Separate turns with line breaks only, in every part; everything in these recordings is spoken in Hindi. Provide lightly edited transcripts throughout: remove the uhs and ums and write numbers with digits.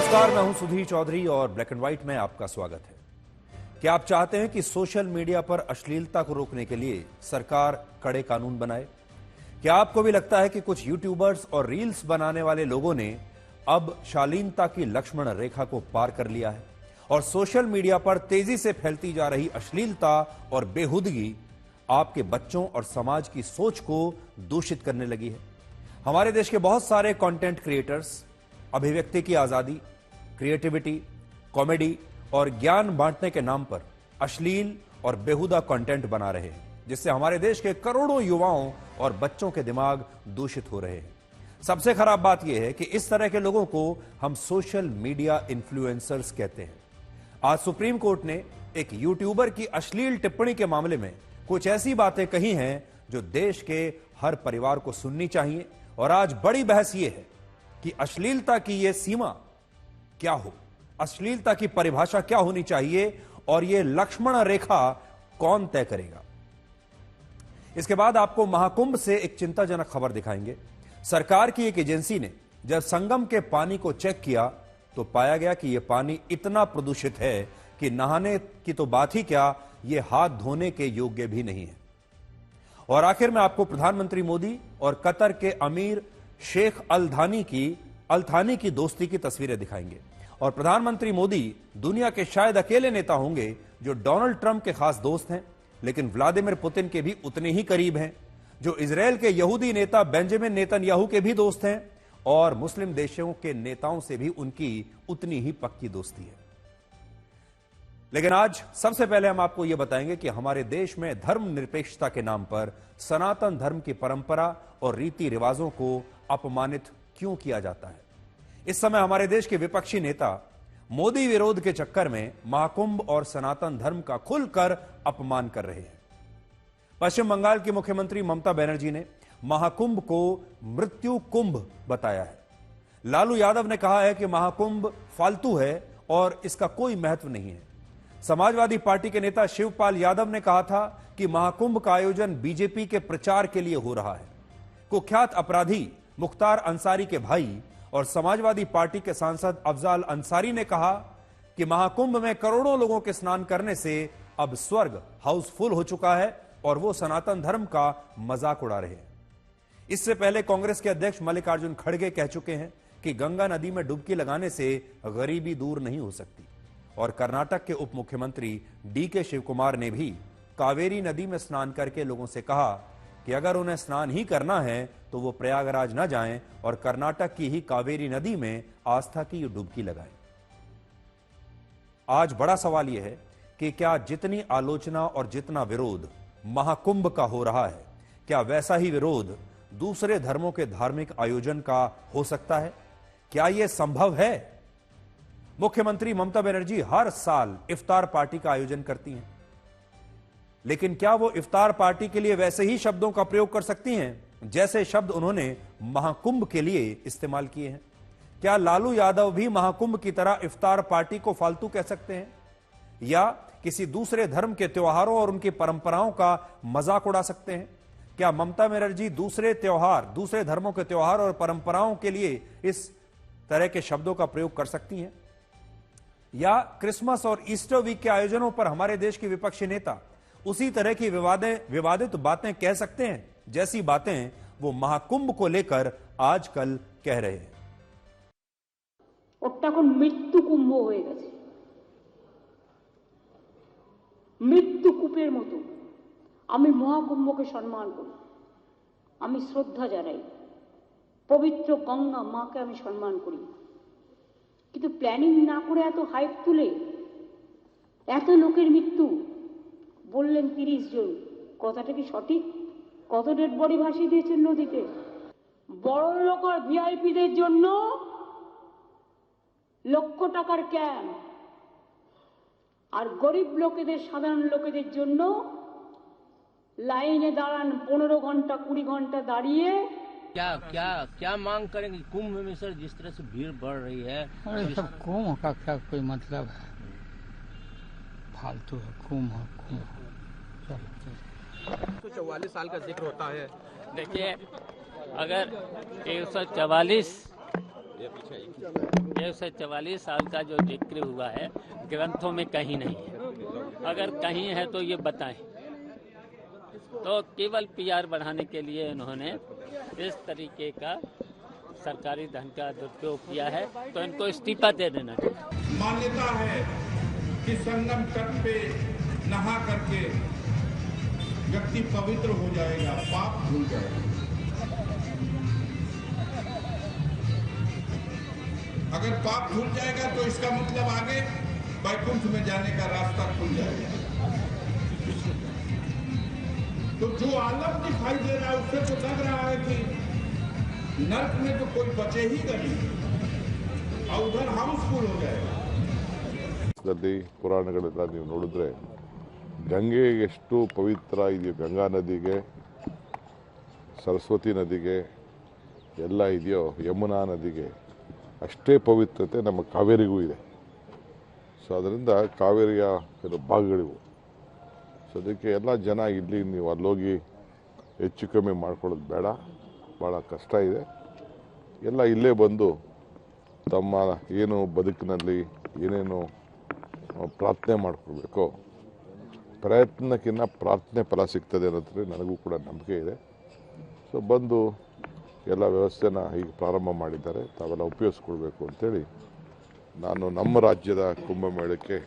नमस्कार, मैं हूं सुधीर चौधरी और ब्लैक एंड व्हाइट में आपका स्वागत है। क्या आप चाहते हैं कि सोशल मीडिया पर अश्लीलता को रोकने के लिए सरकार कड़े कानून बनाए? क्या आपको भी लगता है कि कुछ यूट्यूबर्स और रील्स बनाने वाले लोगों ने अब शालीनता की लक्ष्मण रेखा को पार कर लिया है और सोशल मीडिया पर तेजी से फैलती जा रही अश्लीलता और बेहुदगी आपके बच्चों और समाज की सोच को दूषित करने लगी है? हमारे देश के बहुत सारे कंटेंट क्रिएटर्स अभिव्यक्ति की आजादी, क्रिएटिविटी, कॉमेडी और ज्ञान बांटने के नाम पर अश्लील और बेहुदा कंटेंट बना रहे हैं, जिससे हमारे देश के करोड़ों युवाओं और बच्चों के दिमाग दूषित हो रहे हैं। सबसे खराब बात यह है कि इस तरह के लोगों को हम सोशल मीडिया इन्फ्लुएंसर्स कहते हैं। आज सुप्रीम कोर्ट ने एक यूट्यूबर की अश्लील टिप्पणी के मामले में कुछ ऐसी बातें कही हैं जो देश के हर परिवार को सुननी चाहिए। और आज बड़ी बहस यह है कि अश्लीलता की यह सीमा क्या हो, अश्लीलता की परिभाषा क्या होनी चाहिए और यह लक्ष्मण रेखा कौन तय करेगा। इसके बाद आपको महाकुंभ से एक चिंताजनक खबर दिखाएंगे। सरकार की एक एजेंसी ने जब संगम के पानी को चेक किया तो पाया गया कि यह पानी इतना प्रदूषित है कि नहाने की तो बात ही क्या, यह हाथ धोने के योग्य भी नहीं है। और आखिर में आपको प्रधानमंत्री मोदी और कतर के अमीर शेख अल थानी की दोस्ती की तस्वीरें दिखाएंगे। और प्रधानमंत्री मोदी दुनिया के शायद अकेले नेता होंगे जो डोनाल्ड ट्रंप के खास दोस्त हैं, लेकिन व्लादिमीर पुतिन के भी उतने ही करीब हैं, जो इजरायल के यहूदी नेता बेंजामिन नेतन्याहू के भी दोस्त हैं और मुस्लिम देशों के नेताओं से भी उनकी उतनी ही पक्की दोस्ती है। लेकिन आज सबसे पहले हम आपको यह बताएंगे कि हमारे देश में धर्मनिरपेक्षता के नाम पर सनातन धर्म की परंपरा और रीति रिवाजों को अपमानित क्यों किया जाता है। इस समय हमारे देश के विपक्षी नेता मोदी विरोध के चक्कर में महाकुंभ और सनातन धर्म का खुलकर अपमान कर रहे हैं। पश्चिम बंगाल की मुख्यमंत्री ममता बनर्जी ने महाकुंभ को मृत्यु कुंभ बताया है। लालू यादव ने कहा है कि महाकुंभ फालतू है और इसका कोई महत्व नहीं है। समाजवादी पार्टी के नेता शिवपाल यादव ने कहा था कि महाकुंभ का आयोजन बीजेपी के प्रचार के लिए हो रहा है। कुख्यात अपराधी मुख्तार अंसारी के भाई और समाजवादी पार्टी के सांसद अफजाल अंसारी ने कहा कि महाकुंभ में करोड़ों लोगों के स्नान करने से अब स्वर्ग हाउसफुल हो चुका है और वो सनातन धर्म का मजाक उड़ा रहे हैं। इससे पहले कांग्रेस के अध्यक्ष मल्लिकार्जुन खड़गे कह चुके हैं कि गंगा नदी में डुबकी लगाने से गरीबी दूर नहीं हो सकती। और कर्नाटक के उप मुख्यमंत्री डीके शिवकुमार ने भी कावेरी नदी में स्नान करके लोगों से कहा कि अगर उन्हें स्नान ही करना है तो वो प्रयागराज न जाएं और कर्नाटक की ही कावेरी नदी में आस्था की डुबकी लगाएं। आज बड़ा सवाल यह है कि क्या जितनी आलोचना और जितना विरोध महाकुंभ का हो रहा है, क्या वैसा ही विरोध दूसरे धर्मों के धार्मिक आयोजन का हो सकता है? क्या यह संभव है? मुख्यमंत्री ममता बनर्जी हर साल इफ्तार पार्टी का आयोजन करती हैं, लेकिन क्या वो इफ्तार पार्टी के लिए वैसे ही शब्दों का प्रयोग कर सकती हैं जैसे शब्द उन्होंने महाकुंभ के लिए इस्तेमाल किए हैं? क्या लालू यादव भी महाकुंभ की तरह इफ्तार पार्टी को फालतू कह सकते हैं या किसी दूसरे धर्म के त्योहारों और उनकी परंपराओं का मजाक उड़ा सकते हैं? क्या ममता बनर्जी दूसरे धर्मों के त्योहार और परंपराओं के लिए इस तरह के शब्दों का प्रयोग कर सकती हैं? या क्रिसमस और ईस्टर वीक के आयोजनों पर हमारे देश के विपक्षी नेता उसी तरह की विवादित बातें कह सकते हैं जैसी बातें वो महाकुंभ को लेकर आजकल कह रहे हैं?
ওটা কোন মৃত্যু কুম্ভ হয়ে গেছে, মৃত্যু কূপের মতো। আমি মহাকুম্ভকে সম্মান করি, আমি শ্রদ্ধা জানাই, পবিত্র গঙ্গা মাকে আমি সম্মান করি, কিন্তু প্ল্যানিং না করে এত হাইপ তুলে এত লোকের মৃত্যু বললেন 30 জন, কথাটা কি সঠিক? কত ডেড বডি ভাসিয়ে দিয়েছেন নদীতে? বড় লোক আর ভিআইপিদের জন্য লক্ষ টাকার ক্যাম্প আর গরিব লোকেদের, সাধারণ লোকেদের জন্য লাইনে দাঁড়ান 15 ঘন্টা 20 ঘন্টা দাঁড়িয়ে।
क्या क्या क्या मांग करेंगे कुंभ में सर? जिस तरह से भीड़ बढ़ रही है,
अरे सब कुंभ का क्या कोई मतलब है? फालतू है कुंभ।
144 साल का जिक्र होता है।
देखिए अगर 144
144 साल का जो जिक्र हुआ है ग्रंथों में कहीं नहीं है। अगर कहीं है तो ये बताएं। तो केवल पीआर बढ़ाने के लिए इन्होंने इस तरीके का सरकारी धन का दुरुपयोग किया है, तो इनको इस्तीफा दे देना चाहिए।
मान्यता है कि संगम तट पे नहा करके व्यक्ति पवित्र हो जाएगा, पाप धुल जाएगा। अगर पाप धुल जाएगा तो इसका मतलब आगे वैकुंठ में जाने का रास्ता खुल जाएगा। तो जो आलम दिखाई दे रहा है उससे तो लग रहा है कि नर्क में तो कोई बचे ही नहीं और उधर हाउसफुल हो जाएगा।
ಪುರಾಣಗಳೆಲ್ಲ ನೀವು ನೋಡಿದ್ರೆ ಗಂಗೆ ಎಷ್ಟು ಪವಿತ್ರ ಇದೆಯೋ, ಗಂಗಾ ನದಿಗೆ, ಸರಸ್ವತಿ ನದಿಗೆ ಎಲ್ಲ ಇದೆಯೋ, ಯಮುನಾ ನದಿಗೆ ಅಷ್ಟೇ ಪವಿತ್ರತೆ ನಮ್ಮ ಕಾವೇರಿಗೂ ಇದೆ. ಸೊ ಅದರಿಂದ ಕಾವೇರಿಯ ಭಾಗಗಳಿವು. ಸೊ ಅದಕ್ಕೆ ಎಲ್ಲ ಜನ ಇಲ್ಲಿ ನೀವು ಅಲ್ಲೋಗಿ ಹೆಚ್ಚು ಕಮ್ಮಿ ಮಾಡ್ಕೊಳ್ಳೋದು ಬೇಡ, ಭಾಳ ಕಷ್ಟ ಇದೆ. ಎಲ್ಲ ಇಲ್ಲೇ ಬಂದು ತಮ್ಮ ಏನು ಬದುಕಿನಲ್ಲಿ ಏನೇನು ಪ್ರಾರ್ಥನೆ ಮಾಡ್ಕೊಳ್ಬೇಕೋ, ಪ್ರಯತ್ನಕ್ಕಿಂತ ಪ್ರಾರ್ಥನೆ ಫಲ ಸಿಗ್ತದೆ ಅನ್ನೋದ್ರೆ ನನಗೂ ಕೂಡ ನಂಬಿಕೆ ಇದೆ. ಸೊ ಬಂದು ಎಲ್ಲ ವ್ಯವಸ್ಥೆನ ಈಗ ಪ್ರಾರಂಭ ಮಾಡಿದ್ದಾರೆ, ತಾವೆಲ್ಲ ಉಪಯೋಗಿಸ್ಕೊಳ್ಬೇಕು ಅಂತೇಳಿ ನಾನು ನಮ್ಮ ರಾಜ್ಯದ ಕುಂಭಮೇಳಕ್ಕೆ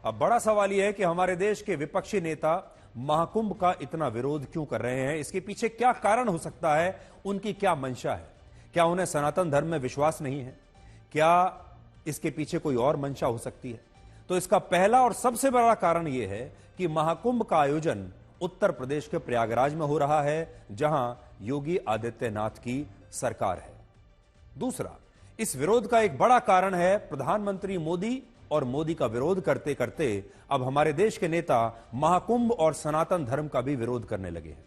अब बड़ा सवाल यह है कि हमारे देश के विपक्षी नेता महाकुंभ का इतना विरोध क्यों कर रहे हैं? इसके पीछे क्या कारण हो सकता है? उनकी क्या मंशा है? क्या उन्हें सनातन धर्म में विश्वास नहीं है? क्या इसके पीछे कोई और मंशा हो सकती है? तो इसका पहला और सबसे बड़ा कारण यह है कि महाकुंभ का आयोजन उत्तर प्रदेश के प्रयागराज में हो रहा है, जहां योगी आदित्यनाथ की सरकार है। दूसरा, इस विरोध का एक बड़ा कारण है प्रधानमंत्री मोदी, और मोदी का विरोध करते करते अब हमारे देश के नेता महाकुंभ और सनातन धर्म का भी विरोध करने लगे हैं।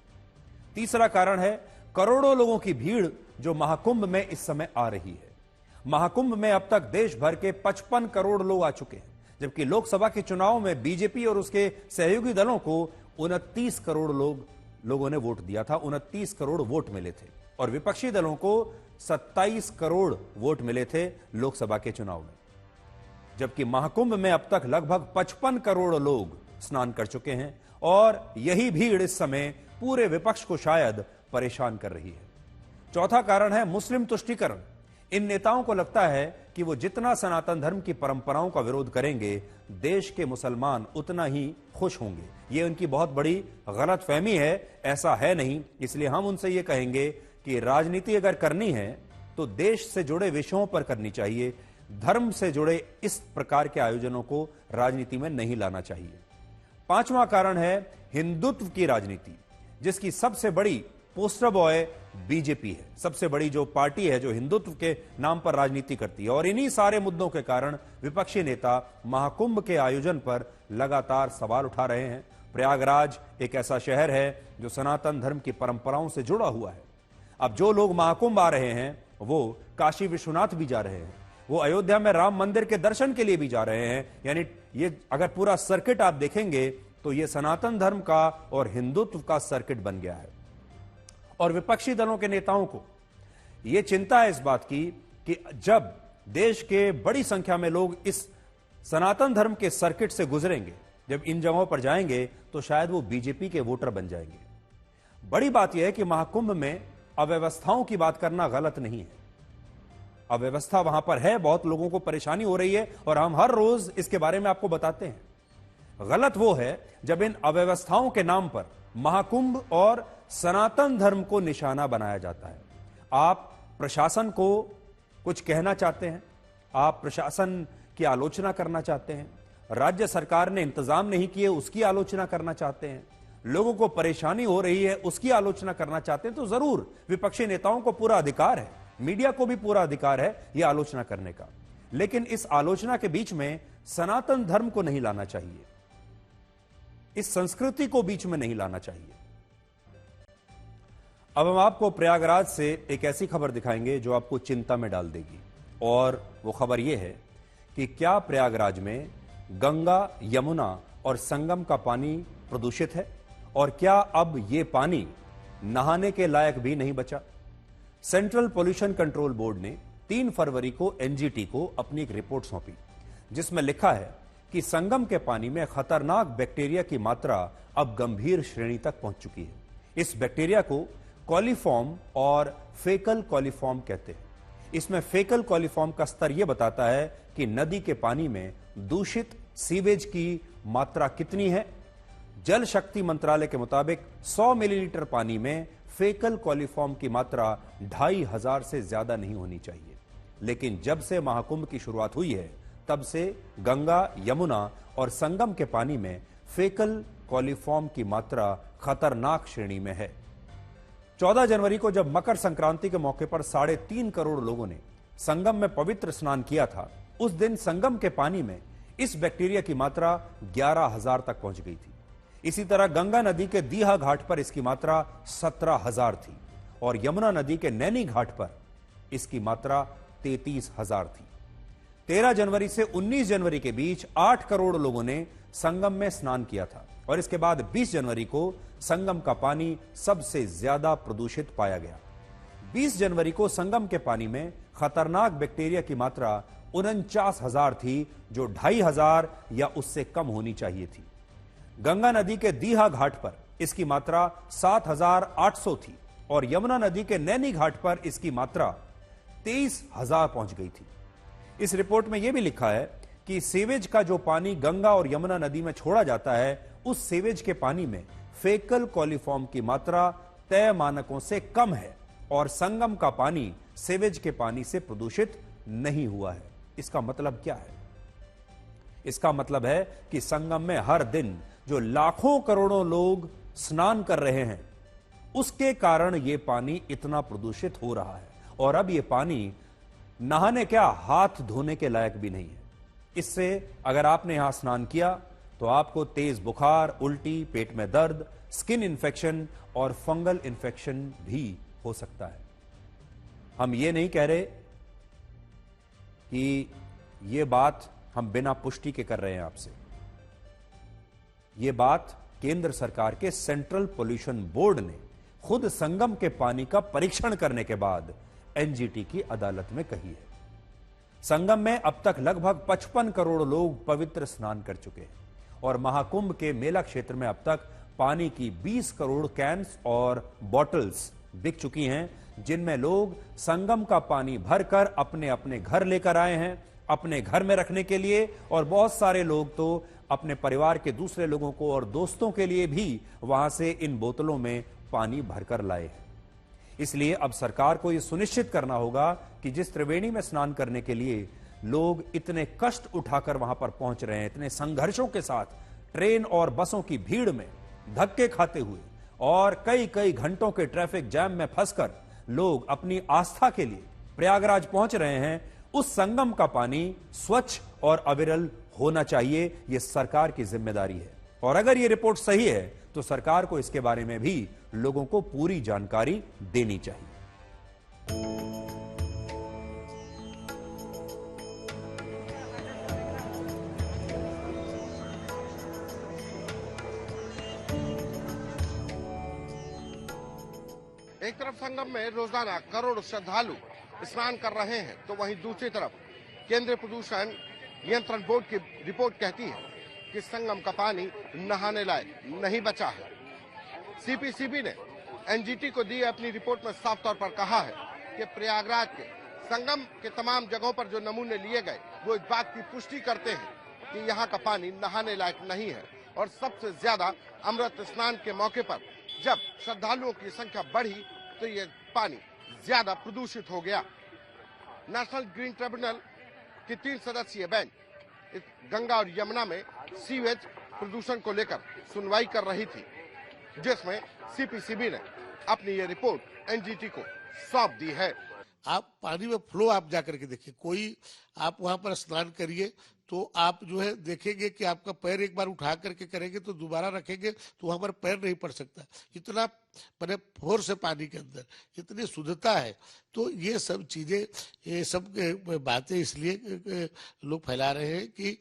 तीसरा कारण है करोड़ों लोगों की भीड़ जो महाकुंभ में इस समय आ रही है। महाकुंभ में अब तक देश भर के 55 करोड़ लोग आ चुके हैं, जबकि लोकसभा के चुनाव में बीजेपी और उसके सहयोगी दलों को 29 करोड़ लोगों ने वोट दिया था। 29 करोड़ वोट मिले थे और विपक्षी दलों को 27 करोड़ वोट मिले थे लोकसभा के चुनाव में, जबकि महाकुंभ में अब तक लगभग 55 करोड़ लोग स्नान कर चुके हैं और यही भीड़ इस समय पूरे विपक्ष को शायद परेशान कर रही है। चौथा कारण है मुस्लिम तुष्टीकरण। इन नेताओं को लगता है कि वो जितना सनातन धर्म की परंपराओं का विरोध करेंगे, देश के मुसलमान उतना ही खुश होंगे। ये उनकी बहुत बड़ी गलतफहमी है, ऐसा है नहीं। इसलिए हम उनसे ये कहेंगे कि राजनीति अगर करनी है तो देश से जुड़े विषयों पर करनी चाहिए, धर्म से जुड़े इस प्रकार के आयोजनों को राजनीति में नहीं लाना चाहिए। पांचवां कारण है हिंदुत्व की राजनीति, जिसकी सबसे बड़ी पोस्टर बॉय बीजेपी है। सबसे बड़ी जो पार्टी है जो हिंदुत्व के नाम पर राजनीति करती है, और इन्हीं सारे मुद्दों के कारण विपक्षी नेता महाकुंभ के आयोजन पर लगातार सवाल उठा रहे हैं। प्रयागराज एक ऐसा शहर है जो सनातन धर्म की परंपराओं से जुड़ा हुआ है। अब जो लोग महाकुंभ आ रहे हैं वो काशी विश्वनाथ भी जा रहे हैं, वो अयोध्या में राम मंदिर के दर्शन के लिए भी जा रहे हैं। यानी ये अगर पूरा सर्किट आप देखेंगे तो ये सनातन धर्म का और हिंदुत्व का सर्किट बन गया है। और विपक्षी दलों के नेताओं को यह चिंता है इस बात की कि जब देश के बड़ी संख्या में लोग इस सनातन धर्म के सर्किट से गुजरेंगे, जब इन जगहों पर जाएंगे, तो शायद वो बीजेपी के वोटर बन जाएंगे। बड़ी बात यह है कि महाकुंभ में अव्यवस्थाओं की बात करना गलत नहीं है। अव्यवस्था वहां पर है, बहुत लोगों को परेशानी हो रही है और हम हर रोज इसके बारे में आपको बताते हैं। गलत वो है जब इन अव्यवस्थाओं के नाम पर महाकुंभ और सनातन धर्म को निशाना बनाया जाता है। आप प्रशासन को कुछ कहना चाहते हैं, आप प्रशासन की आलोचना करना चाहते हैं, राज्य सरकार ने इंतजाम नहीं किए उसकी आलोचना करना चाहते हैं, लोगों को परेशानी हो रही है उसकी आलोचना करना चाहते हैं, तो जरूर विपक्षी नेताओं को पूरा अधिकार है, मीडिया को भी पूरा अधिकार है यह आलोचना करने का। लेकिन इस आलोचना के बीच में सनातन धर्म को नहीं लाना चाहिए, इस संस्कृति को बीच में नहीं लाना चाहिए। अब हम आपको प्रयागराज से एक ऐसी खबर दिखाएंगे जो आपको चिंता में डाल देगी, और वो खबर यह है कि क्या प्रयागराज में गंगा, यमुना और संगम का पानी प्रदूषित है, और क्या अब यह पानी नहाने के लायक भी नहीं बचा। सेंट्रल पोल्यूशन कंट्रोल बोर्ड ने 3 फरवरी को एनजीटी को अपनी एक रिपोर्ट सौंपी, जिसमें लिखा है कि संगम के पानी में खतरनाक बैक्टीरिया की मात्रा अब गंभीर श्रेणी तक पहुंच चुकी है। इस बैक्टीरिया को कॉलीफॉर्म और फेकल कॉलीफॉर्म कहते हैं। इसमें फेकल कॉलीफॉर्म का स्तर यह बताता है कि नदी के पानी में दूषित सीवेज की मात्रा कितनी है। जल शक्ति मंत्रालय के मुताबिक 100 मिलीलीटर पानी में फेकल कॉलीफॉर्म की मात्रा 2500 से ज्यादा नहीं होनी चाहिए। लेकिन जब से महाकुंभ की शुरुआत हुई है, तब से गंगा, यमुना और संगम के पानी में फेकल कॉलीफॉर्म की मात्रा खतरनाक श्रेणी में है। 14 जनवरी को जब मकर संक्रांति के मौके पर 3.5 करोड़ लोगों ने संगम में पवित्र स्नान किया था, उस दिन संगम के पानी में इस बैक्टीरिया की मात्रा 11,000 तक पहुंच गई थी। इसी तरह गंगा नदी के दीहा घाट पर इसकी मात्रा 17,000 थी और यमुना नदी के नैनी घाट पर इसकी मात्रा 33,000 थी। 13 जनवरी से 19 जनवरी के बीच 8 करोड़ लोगों ने संगम में स्नान किया था और इसके बाद 20 जनवरी को संगम का पानी सबसे ज्यादा प्रदूषित पाया गया। 20 जनवरी को संगम के पानी में खतरनाक बैक्टीरिया की मात्रा 49,000 थी, जो 2,500 या उससे कम होनी चाहिए थी। गंगा नदी के दीहा घाट पर इसकी मात्रा 7,800 थी और यमुना नदी के नैनी घाट पर इसकी मात्रा 23,000 पहुंच गई थी। इस रिपोर्ट में यह भी लिखा है कि सीवेज का जो पानी गंगा और यमुना नदी में छोड़ा जाता है, उस सीवेज के पानी में फेकल कॉलीफॉर्म की मात्रा तय मानकों से कम है और संगम का पानी सीवेज के पानी से प्रदूषित नहीं हुआ है। इसका मतलब क्या है? इसका मतलब है कि संगम में हर दिन जो लाखों करोड़ों लोग स्नान कर रहे हैं, उसके कारण यह पानी इतना प्रदूषित हो रहा है और अब यह पानी नहाने क्या, हाथ धोने के लायक भी नहीं है। इससे अगर आपने यहां स्नान किया तो आपको तेज बुखार, उल्टी, पेट में दर्द, स्किन इंफेक्शन और फंगल इंफेक्शन भी हो सकता है। हम ये नहीं कह रहे कि ये बात हम बिना पुष्टि के कर रहे हैं आपसे। ये बात केंद्र सरकार के सेंट्रल पोल्यूशन बोर्ड ने खुद संगम के पानी का परीक्षण करने के बाद एनजीटी की अदालत में कही है। संगम में अब तक लगभग 55 करोड़ लोग पवित्र स्नान कर चुके हैं और महाकुंभ के मेला क्षेत्र में अब तक पानी की 20 करोड़ कैंस और बॉटल्स बिक चुकी हैं, जिनमें लोग संगम का पानी भरकर अपने अपने घर लेकर आए हैं, अपने घर में रखने के लिए, और बहुत सारे लोग तो अपने परिवार के दूसरे लोगों को और दोस्तों के लिए भी वहां से इन बोतलों में पानी भरकर लाए हैं। इसलिए अब सरकार को यह सुनिश्चित करना होगा कि जिस त्रिवेणी में स्नान करने के लिए लोग इतने कष्ट उठाकर वहां पर पहुंच रहे हैं, इतने संघर्षों के साथ ट्रेन और बसों की भीड़ में धक्के खाते हुए और कई कई घंटों के ट्रैफिक जैम में फंसकर लोग अपनी आस्था के लिए प्रयागराज पहुंच रहे हैं, उस संगम का पानी स्वच्छ और अविरल होना चाहिए। यह सरकार की जिम्मेदारी है और अगर यह रिपोर्ट सही है तो सरकार को इसके बारे में भी लोगों को पूरी जानकारी देनी चाहिए।
एक तरफ संगम में रोजाना करोड़ श्रद्धालु स्नान कर रहे हैं, तो वहीं दूसरी तरफ केंद्रीय प्रदूषण नियंत्रण बोर्ड की रिपोर्ट कहती है कि संगम का पानी नहाने लायक नहीं बचा है। सीपीसीबी ने एनजीटी को दी अपनी रिपोर्ट में साफ तौर पर कहा है कि प्रयागराज के संगम के तमाम जगहों पर जो नमूने लिए गए वो इस बात की पुष्टि करते हैं कि यहाँ का पानी नहाने लायक नहीं है और सबसे ज्यादा अमृत स्नान के मौके पर जब श्रद्धालुओं की संख्या बढ़ी तो ये पानी ज्यादा प्रदूषित हो गया। नेशनल ग्रीन ट्रिब्यूनल की 3 सदस्यीय बेंच इस गंगा और यमुना में सीवेज प्रदूषण को लेकर सुनवाई कर रही थी, जिसमें सीपीसीबी ने अपनी ये रिपोर्ट एनजीटी को सौंप दी है।
आप पानी में फ्लो आप जाकर के देखिए, कोई आप वहां पर स्नान करिए तो आप जो है देखेंगे कि आपका पैर एक बार उठा करके करेंगे तो दोबारा रखेंगे तो वहां पर पैर नहीं पड़ सकता, इतना मैंने फोर्स है पानी के अंदर, इतनी शुद्धता है। तो ये सब चीजें, ये सब बातें इसलिए लोग फैला रहे हैं कि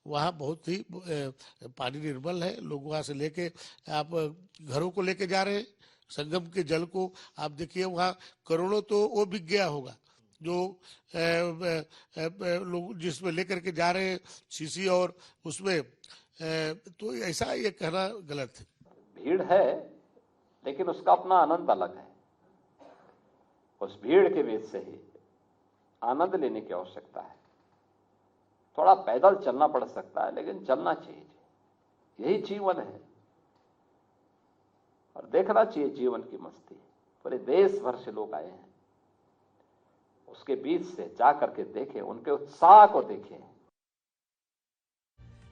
वहाँ बहुत ही पानी निर्मल है। लोग वहाँ से लेके आप घरों को लेके जा रहे हैं, संगम के जल को आप देखिए, वहाँ करोड़ों तो वो बिक गया होगा जो लोग जिसमें लेकर के जा रहे हैं शीशी, और उसमें तो ऐसा ये कहना गलत है।
भीड़ है लेकिन उसका अपना आनंद अलग है। उस भीड़ के बीच से ही आनंद लेने की आवश्यकता है। थोड़ा पैदल चलना पड़ सकता है लेकिन चलना चाहिए, यही जीवन है। और देखना चाहिए जीवन की मस्ती। पूरे देश भर से लोग आए हैं, उसके बीच से जा करके देखें, उनके उत्साह को देखें।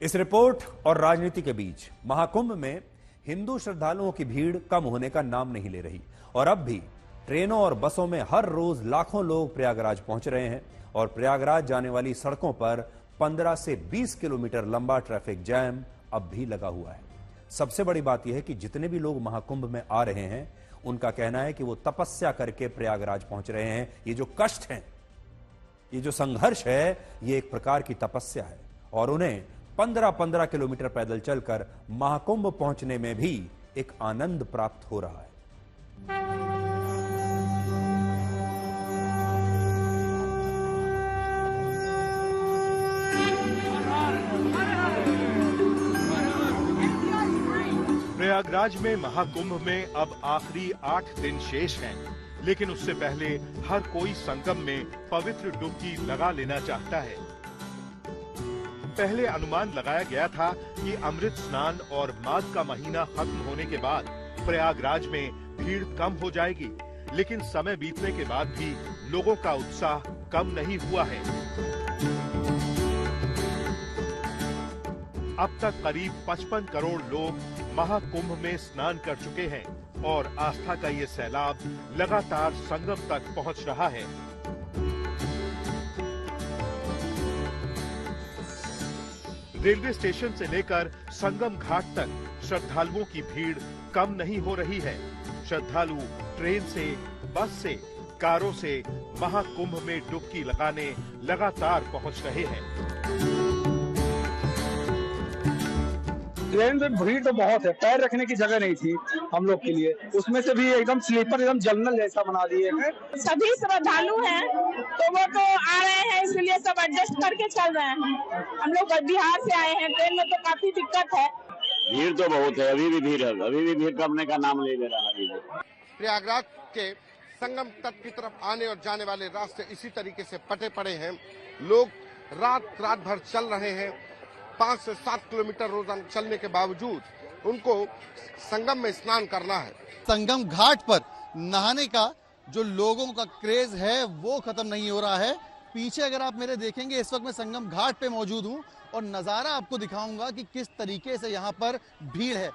इस रिपोर्ट और राजनीति के बीच महाकुंभ में हिंदू श्रद्धालुओं की भीड़ कम होने का नाम नहीं ले रही और अब भी ट्रेनों और बसों में हर रोज लाखों लोग प्रयागराज पहुंच रहे हैं और प्रयागराज जाने वाली सड़कों पर 15 से 20 किलोमीटर लंबा ट्रैफिक जैम अब भी लगा हुआ है। सबसे बड़ी बात यह है कि जितने भी लोग महाकुंभ में आ रहे हैं उनका कहना है कि वो तपस्या करके प्रयागराज पहुंच रहे हैं। ये जो कष्ट है, ये जो संघर्ष है, ये एक प्रकार की तपस्या है और उन्हें 15-15 किलोमीटर पैदल चलकर महाकुंभ पहुंचने में भी एक आनंद प्राप्त हो रहा है।
प्रयागराज में महाकुंभ में अब आखिरी 8 दिन शेष हैं, लेकिन उससे पहले हर कोई संगम में पवित्र डुबकी लगा लेना चाहता है। पहले अनुमान लगाया गया था कि अमृत स्नान और माघ का महीना खत्म होने के बाद प्रयागराज में भीड़ कम हो जाएगी, लेकिन समय बीतने के बाद भी लोगों का उत्साह कम नहीं हुआ है। अब तक करीब 55 करोड़ लोग महाकुंभ में स्नान कर चुके हैं और आस्था का ये सैलाब लगातार संगम तक पहुंच रहा है। रेलवे स्टेशन से लेकर संगम घाट तक श्रद्धालुओं की भीड़ कम नहीं हो रही है। श्रद्धालु ट्रेन से, बस से, कारों से महाकुंभ में डुबकी लगाने लगातार पहुंच रहे हैं।
ट्रेन में भीड़ तो बहुत है, पैर रखने की जगह नहीं थी हम लोग के लिए। उसमें से भी एकदम स्लीपर, एकदम जनरल जैसा बना दिए हैं।
सभी श्रद्धालु हैं तो वो तो आ रहे हैं, इसलिए सब एडजस्ट करके चल रहे हैं। हम लोग बिहार से आए हैं, ट्रेन में तो काफी दिक्कत है।
भीड़ तो बहुत है, अभी भी भीड़ है, अभी भी भीड़ कमने का नाम नहीं ले रहा है।
प्रयागराज के संगम तट की तरफ आने और जाने वाले रास्ते इसी तरीके से पटे पड़े हैं। लोग रात भर चल रहे हैं। 5 से 7 किलोमीटर रोजाना चलने के बावजूद उनको संगम में स्नान करना है।
संगम घाट पर नहाने का जो लोगों का क्रेज है वो खत्म नहीं हो रहा है। पीछे अगर आप मेरे देखेंगे, इस वक्त मैं संगम घाट पे मौजूद हूँ और नज़ारा आपको दिखाऊंगा कि किस तरीके से यहाँ पर भीड़ है।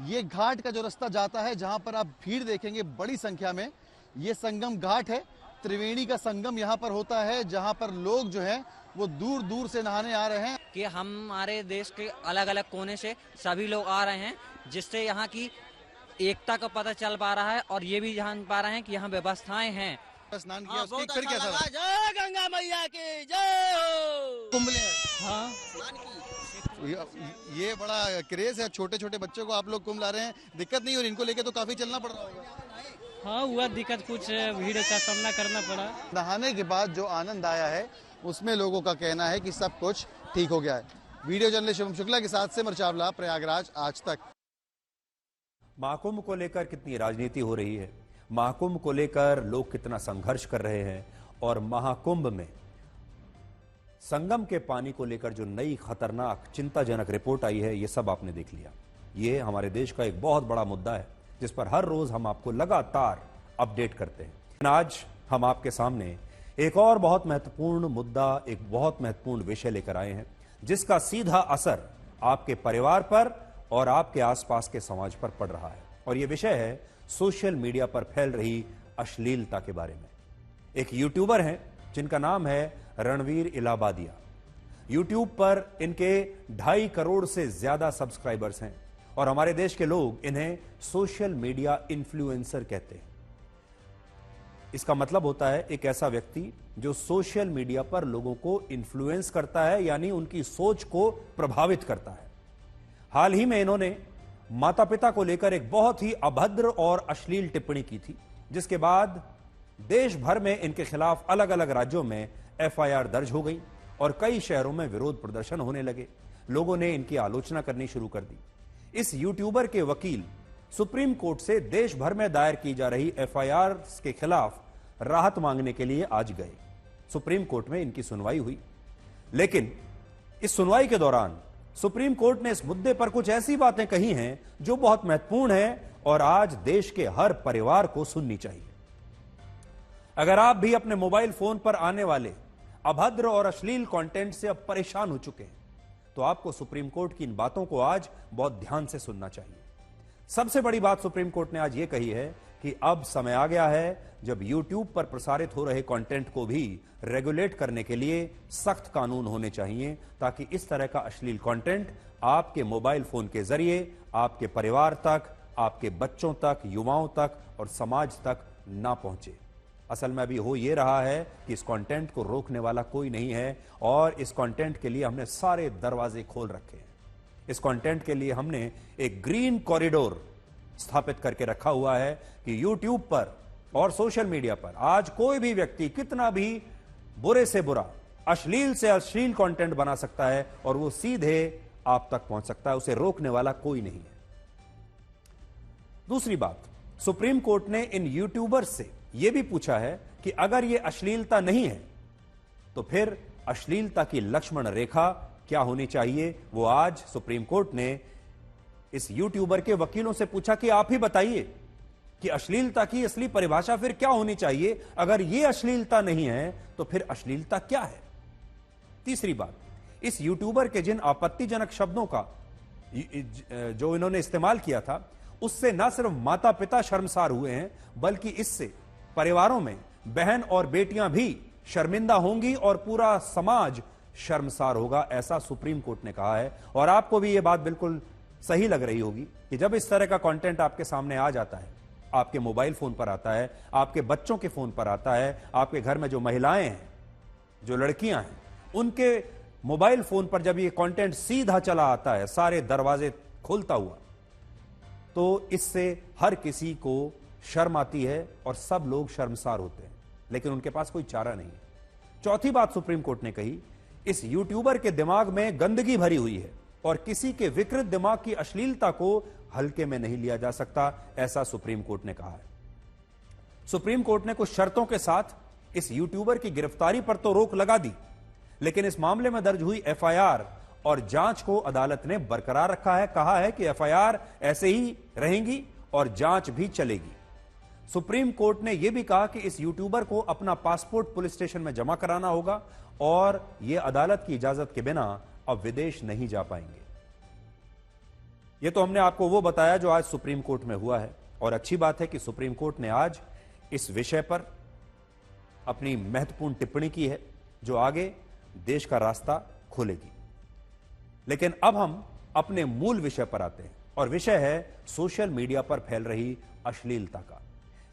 ये घाट का जो रास्ता जाता है, जहाँ पर आप भीड़ देखेंगे बड़ी संख्या में, ये संगम घाट है। त्रिवेणी का संगम यहाँ पर होता है, जहाँ पर लोग जो हैं वो दूर दूर से नहाने आ रहे हैं।
कि हमारे देश के अलग अलग कोने से सभी लोग आ रहे हैं, जिससे यहाँ की एकता का पता चल पा रहा है और ये भी जान पा रहे हैं कि यहाँ व्यवस्थाएं हैं।
स्नान किया,
बहुत
फिर
अच्छा
कैसा
लगा। जय गंगा मैया की जय हो।
कुंभ में हाँ ये बड़ा क्रेज है। छोटे छोटे बच्चों को आप लोग कुंभ ला रहे हैं, दिक्कत नहीं, और इनको लेके तो काफी चलना पड़ रहा होगा।
हाँ हुआ दिक्कत, कुछ भीड़ का सामना करना पड़ा।
नहाने के बाद जो आनंद आया है उसमें लोगों का कहना है कि सब कुछ ठीक हो गया है। वीडियो जर्नलिस्ट शुभम शुक्ला के साथ सिमर चावला, प्रयागराज, आज तक।
महाकुंभ को लेकर कितनी राजनीति हो रही है, महाकुंभ को लेकर लोग कितना संघर्ष कर रहे हैं और महाकुंभ में संगम के पानी को लेकर जो नई खतरनाक चिंताजनक रिपोर्ट आई है, ये सब आपने देख लिया। ये हमारे देश का एक बहुत बड़ा मुद्दा है जिस पर हर रोज हम आपको लगातार अपडेट करते हैं। आज हम आपके सामने एक और बहुत महत्वपूर्ण मुद्दा, एक बहुत महत्वपूर्ण विषय लेकर आए हैं जिसका सीधा असर आपके परिवार पर और आपके आसपास के समाज पर पड़ रहा है। और यह विषय है सोशल मीडिया पर फैल रही अश्लीलता के बारे में। एक यूट्यूबर हैं जिनका नाम है रणवीर इलाहाबादिया। यूट्यूब पर इनके 2.5 करोड़ से ज्यादा सब्सक्राइबर्स हैं और हमारे देश के लोग इन्हें सोशल मीडिया इन्फ्लुएंसर कहते हैं। इसका मतलब होता है एक ऐसा व्यक्ति जो सोशल मीडिया पर लोगों को इन्फ्लुएंस करता है, यानी उनकी सोच को प्रभावित करता है। हाल ही में इन्होंने माता पिता को लेकर एक बहुत ही अभद्र और अश्लील टिप्पणी की थी, जिसके बाद देश भर में इनके खिलाफ अलग अलग राज्यों में एफआईआर दर्ज हो गई और कई शहरों में विरोध प्रदर्शन होने लगे। लोगों ने इनकी आलोचना करनी शुरू कर दी। इस यूट्यूबर के वकील सुप्रीम कोर्ट से देश भर में दायर की जा रही एफआईआर के खिलाफ राहत मांगने के लिए आज गए। सुप्रीम कोर्ट में इनकी सुनवाई हुई, लेकिन इस सुनवाई के दौरान सुप्रीम कोर्ट ने इस मुद्दे पर कुछ ऐसी बातें कही हैं जो बहुत महत्वपूर्ण हैं और आज देश के हर परिवार को सुननी चाहिए। अगर आप भी अपने मोबाइल फोन पर आने वाले अभद्र और अश्लील कंटेंट से अब परेशान हो चुके हैं, तो आपको सुप्रीम कोर्ट की इन बातों को आज बहुत ध्यान से सुनना चाहिए। सबसे बड़ी बात सुप्रीम कोर्ट ने आज यह कही है कि अब समय आ गया है जब YouTube पर प्रसारित हो रहे कंटेंट को भी रेगुलेट करने के लिए सख्त कानून होने चाहिए, ताकि इस तरह का अश्लील कंटेंट आपके मोबाइल फोन के जरिए आपके परिवार तक, आपके बच्चों तक, युवाओं तक और समाज तक ना पहुंचे। असल में अभी हो यह रहा है कि इस कंटेंट को रोकने वाला कोई नहीं है और इस कंटेंट के लिए हमने सारे दरवाजे खोल रखे हैं। इस कंटेंट के लिए हमने एक ग्रीन कॉरिडोर स्थापित करके रखा हुआ है कि YouTube पर और सोशल मीडिया पर आज कोई भी व्यक्ति कितना भी बुरे से बुरा, अश्लील से अश्लील कंटेंट बना सकता है और वो सीधे आप तक पहुंच सकता है, उसे रोकने वाला कोई नहीं है। दूसरी बात, सुप्रीम कोर्ट ने इन यूट्यूबर्स से यह भी पूछा है कि अगर यह अश्लीलता नहीं है तो फिर अश्लीलता की लक्ष्मण रेखा क्या होनी चाहिए। वो आज सुप्रीम कोर्ट ने इस यूट्यूबर के वकीलों से पूछा कि आप ही बताइए कि अश्लीलता की असली परिभाषा फिर क्या होनी चाहिए। अगर यह अश्लीलता नहीं है तो फिर अश्लीलता क्या है। तीसरी बात, इस यूट्यूबर के जिन आपत्तिजनक शब्दों का जो इन्होंने इस्तेमाल किया था, उससे न सिर्फ माता पिता शर्मसार हुए हैं, बल्कि इससे परिवारों में बहन और बेटियां भी शर्मिंदा होंगी और पूरा समाज शर्मसार होगा, ऐसा सुप्रीम कोर्ट ने कहा है। और आपको भी यह बात बिल्कुल सही लग रही होगी कि जब इस तरह का कंटेंट आपके सामने आ जाता है, आपके मोबाइल फोन पर आता है, आपके बच्चों के फोन पर आता है, आपके घर में जो महिलाएं हैं, जो लड़कियां हैं, उनके मोबाइल फोन पर जब ये कंटेंट सीधा चला आता है, सारे दरवाजे खुलता हुआ, तो इससे हर किसी को शर्म आती है और सब लोग शर्मसार होते हैं, लेकिन उनके पास कोई चारा नहीं है। चौथी बात सुप्रीम कोर्ट ने कही, इस यूट्यूबर के दिमाग में गंदगी भरी हुई है और किसी के विकृत दिमाग की अश्लीलता को हल्के में नहीं लिया जा सकता, ऐसा सुप्रीम कोर्ट ने कहा है। सुप्रीम कोर्ट ने कुछ शर्तों के साथ इस यूट्यूबर की गिरफ्तारी पर तो रोक लगा दी, लेकिन इस मामले में दर्ज हुई एफआईआर और जांच को अदालत ने बरकरार रखा है। कहा है कि एफआईआर ऐसे ही रहेंगी और जांच भी चलेगी। सुप्रीम कोर्ट ने यह भी कहा कि इस यूट्यूबर को अपना पासपोर्ट पुलिस स्टेशन में जमा कराना होगा और यह अदालत की इजाजत के बिना अब विदेश नहीं जा पाएंगे। यह तो हमने आपको वो बताया जो आज सुप्रीम कोर्ट में हुआ है, और अच्छी बात है कि सुप्रीम कोर्ट ने आज इस विषय पर अपनी महत्वपूर्ण टिप्पणी की है जो आगे देश का रास्ता खोलेगी। लेकिन अब हम अपने मूल विषय पर आते हैं और विषय है सोशल मीडिया पर फैल रही अश्लीलता का।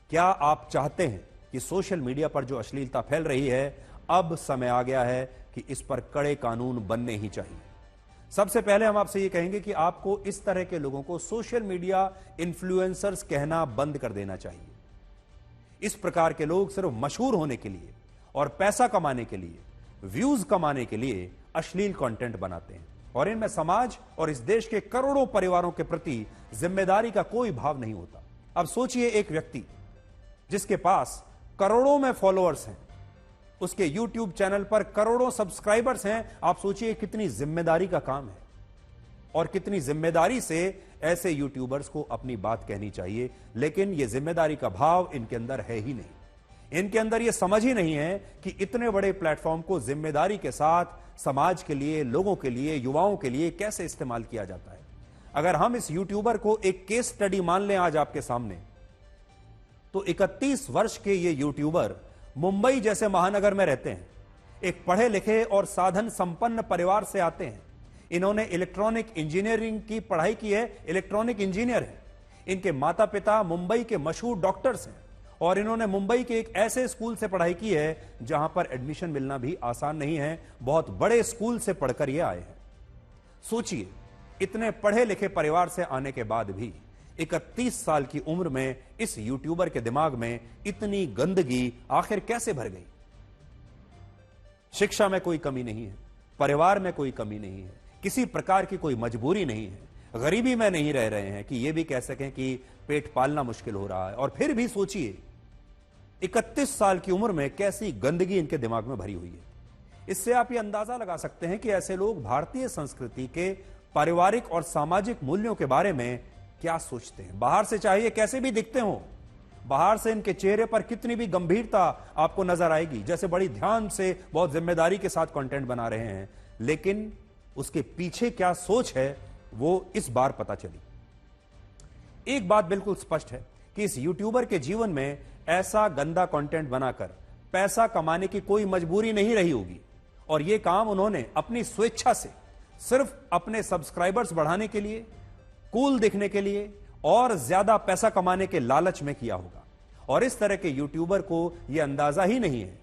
क्या आप चाहते हैं कि सोशल मीडिया पर जो अश्लीलता फैल रही है, अब समय आ गया है कि इस पर कड़े कानून बनने ही चाहिए। सबसे पहले हम आपसे यह कहेंगे कि आपको इस तरह के लोगों को सोशल मीडिया इन्फ्लुएंसर्स कहना बंद कर देना चाहिए। इस प्रकार के लोग सिर्फ मशहूर होने के लिए और पैसा कमाने के लिए, व्यूज कमाने के लिए अश्लील कंटेंट बनाते हैं और इनमें समाज और इस देश के करोड़ों परिवारों के प्रति जिम्मेदारी का कोई भाव नहीं होता। अब सोचिए, एक व्यक्ति जिसके पास करोड़ों में फॉलोअर्स हैं, उसके YouTube चैनल पर करोड़ों सब्सक्राइबर्स हैं, आप सोचिए कितनी जिम्मेदारी का काम है और कितनी जिम्मेदारी से ऐसे यूट्यूबर्स को अपनी बात कहनी चाहिए। लेकिन यह जिम्मेदारी का भाव इनके अंदर है ही नहीं। इनके अंदर यह समझ ही नहीं है कि इतने बड़े प्लेटफॉर्म को जिम्मेदारी के साथ समाज के लिए, लोगों के लिए, युवाओं के लिए कैसे इस्तेमाल किया जाता है। अगर हम इस यूट्यूबर को एक केस स्टडी मान लें आज आपके सामने, तो 31 वर्ष के ये यूट्यूबर मुंबई जैसे महानगर में रहते हैं, एक पढ़े लिखे और साधन संपन्न परिवार से आते हैं। इन्होंने इलेक्ट्रॉनिक इंजीनियरिंग की पढ़ाई की है, इलेक्ट्रॉनिक इंजीनियर हैं। इनके माता पिता मुंबई के मशहूर डॉक्टर्स हैं और इन्होंने मुंबई के एक ऐसे स्कूल से पढ़ाई की है जहां पर एडमिशन मिलना भी आसान नहीं है। बहुत बड़े स्कूल से पढ़कर ये आए हैं। सोचिए, इतने पढ़े लिखे परिवार से आने के बाद भी 31 साल की उम्र में इस यूट्यूबर के दिमाग में इतनी गंदगी आखिर कैसे भर गई? शिक्षा में कोई कमी नहीं है, परिवार में कोई कमी नहीं है, किसी प्रकार की कोई मजबूरी नहीं है, गरीबी में नहीं रह रहे हैं कि यह भी कह सकें कि पेट पालना मुश्किल हो रहा है। और फिर भी सोचिए 31 साल की उम्र में कैसी गंदगी इनके दिमाग में भरी हुई है। इससे आप यह अंदाजा लगा सकते हैं कि ऐसे लोग भारतीय संस्कृति के पारिवारिक और सामाजिक मूल्यों के बारे में क्या सोचते हैं। बाहर से चाहिए कैसे भी दिखते हो, बाहर से इनके चेहरे पर कितनी भी गंभीरता आपको नजर आएगी, जैसे बड़ी ध्यान से बहुत जिम्मेदारी के साथ कंटेंट बना रहे हैं, लेकिन उसके पीछे क्या सोच है वो इस बार पता चली। एक बात बिल्कुल स्पष्ट है कि इस यूट्यूबर के जीवन में ऐसा गंदा कंटेंट बनाकर पैसा कमाने की कोई मजबूरी नहीं रही होगी, और यह काम उन्होंने अपनी स्वेच्छा से सिर्फ अपने सब्सक्राइबर्स बढ़ाने के लिए, कूल दिखने के लिए और ज्यादा पैसा कमाने के लालच में किया होगा। और इस तरह के यूट्यूबर को यह अंदाजा ही नहीं है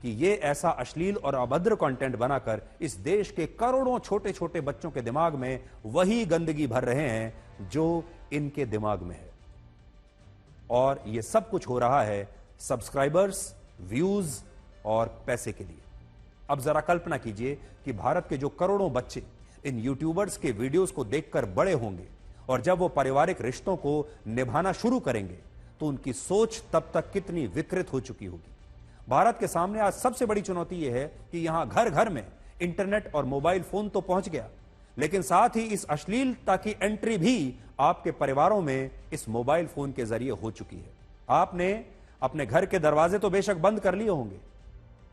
कि यह ऐसा अश्लील और अभद्र कंटेंट बनाकर इस देश के करोड़ों छोटे छोटे बच्चों के दिमाग में वही गंदगी भर रहे हैं जो इनके दिमाग में है। और यह सब कुछ हो रहा है सब्सक्राइबर्स, व्यूज और पैसे के लिए। अब जरा कल्पना कीजिए कि भारत के जो करोड़ों बच्चे इन यूट्यूबर्स के वीडियोस को देखकर बड़े होंगे और जब वो पारिवारिक रिश्तों को निभाना शुरू करेंगे तो उनकी सोच तब तक कितनी विकृत हो चुकी होगी। भारत के सामने आज सबसे बड़ी चुनौती यह है कि यहां घर घर में इंटरनेट और मोबाइल फोन तो पहुंच गया, लेकिन साथ ही इस अश्लीलता की एंट्री भी आपके परिवारों में इस मोबाइल फोन के जरिए हो चुकी है। आपने अपने घर के दरवाजे तो बेशक बंद कर लिए होंगे।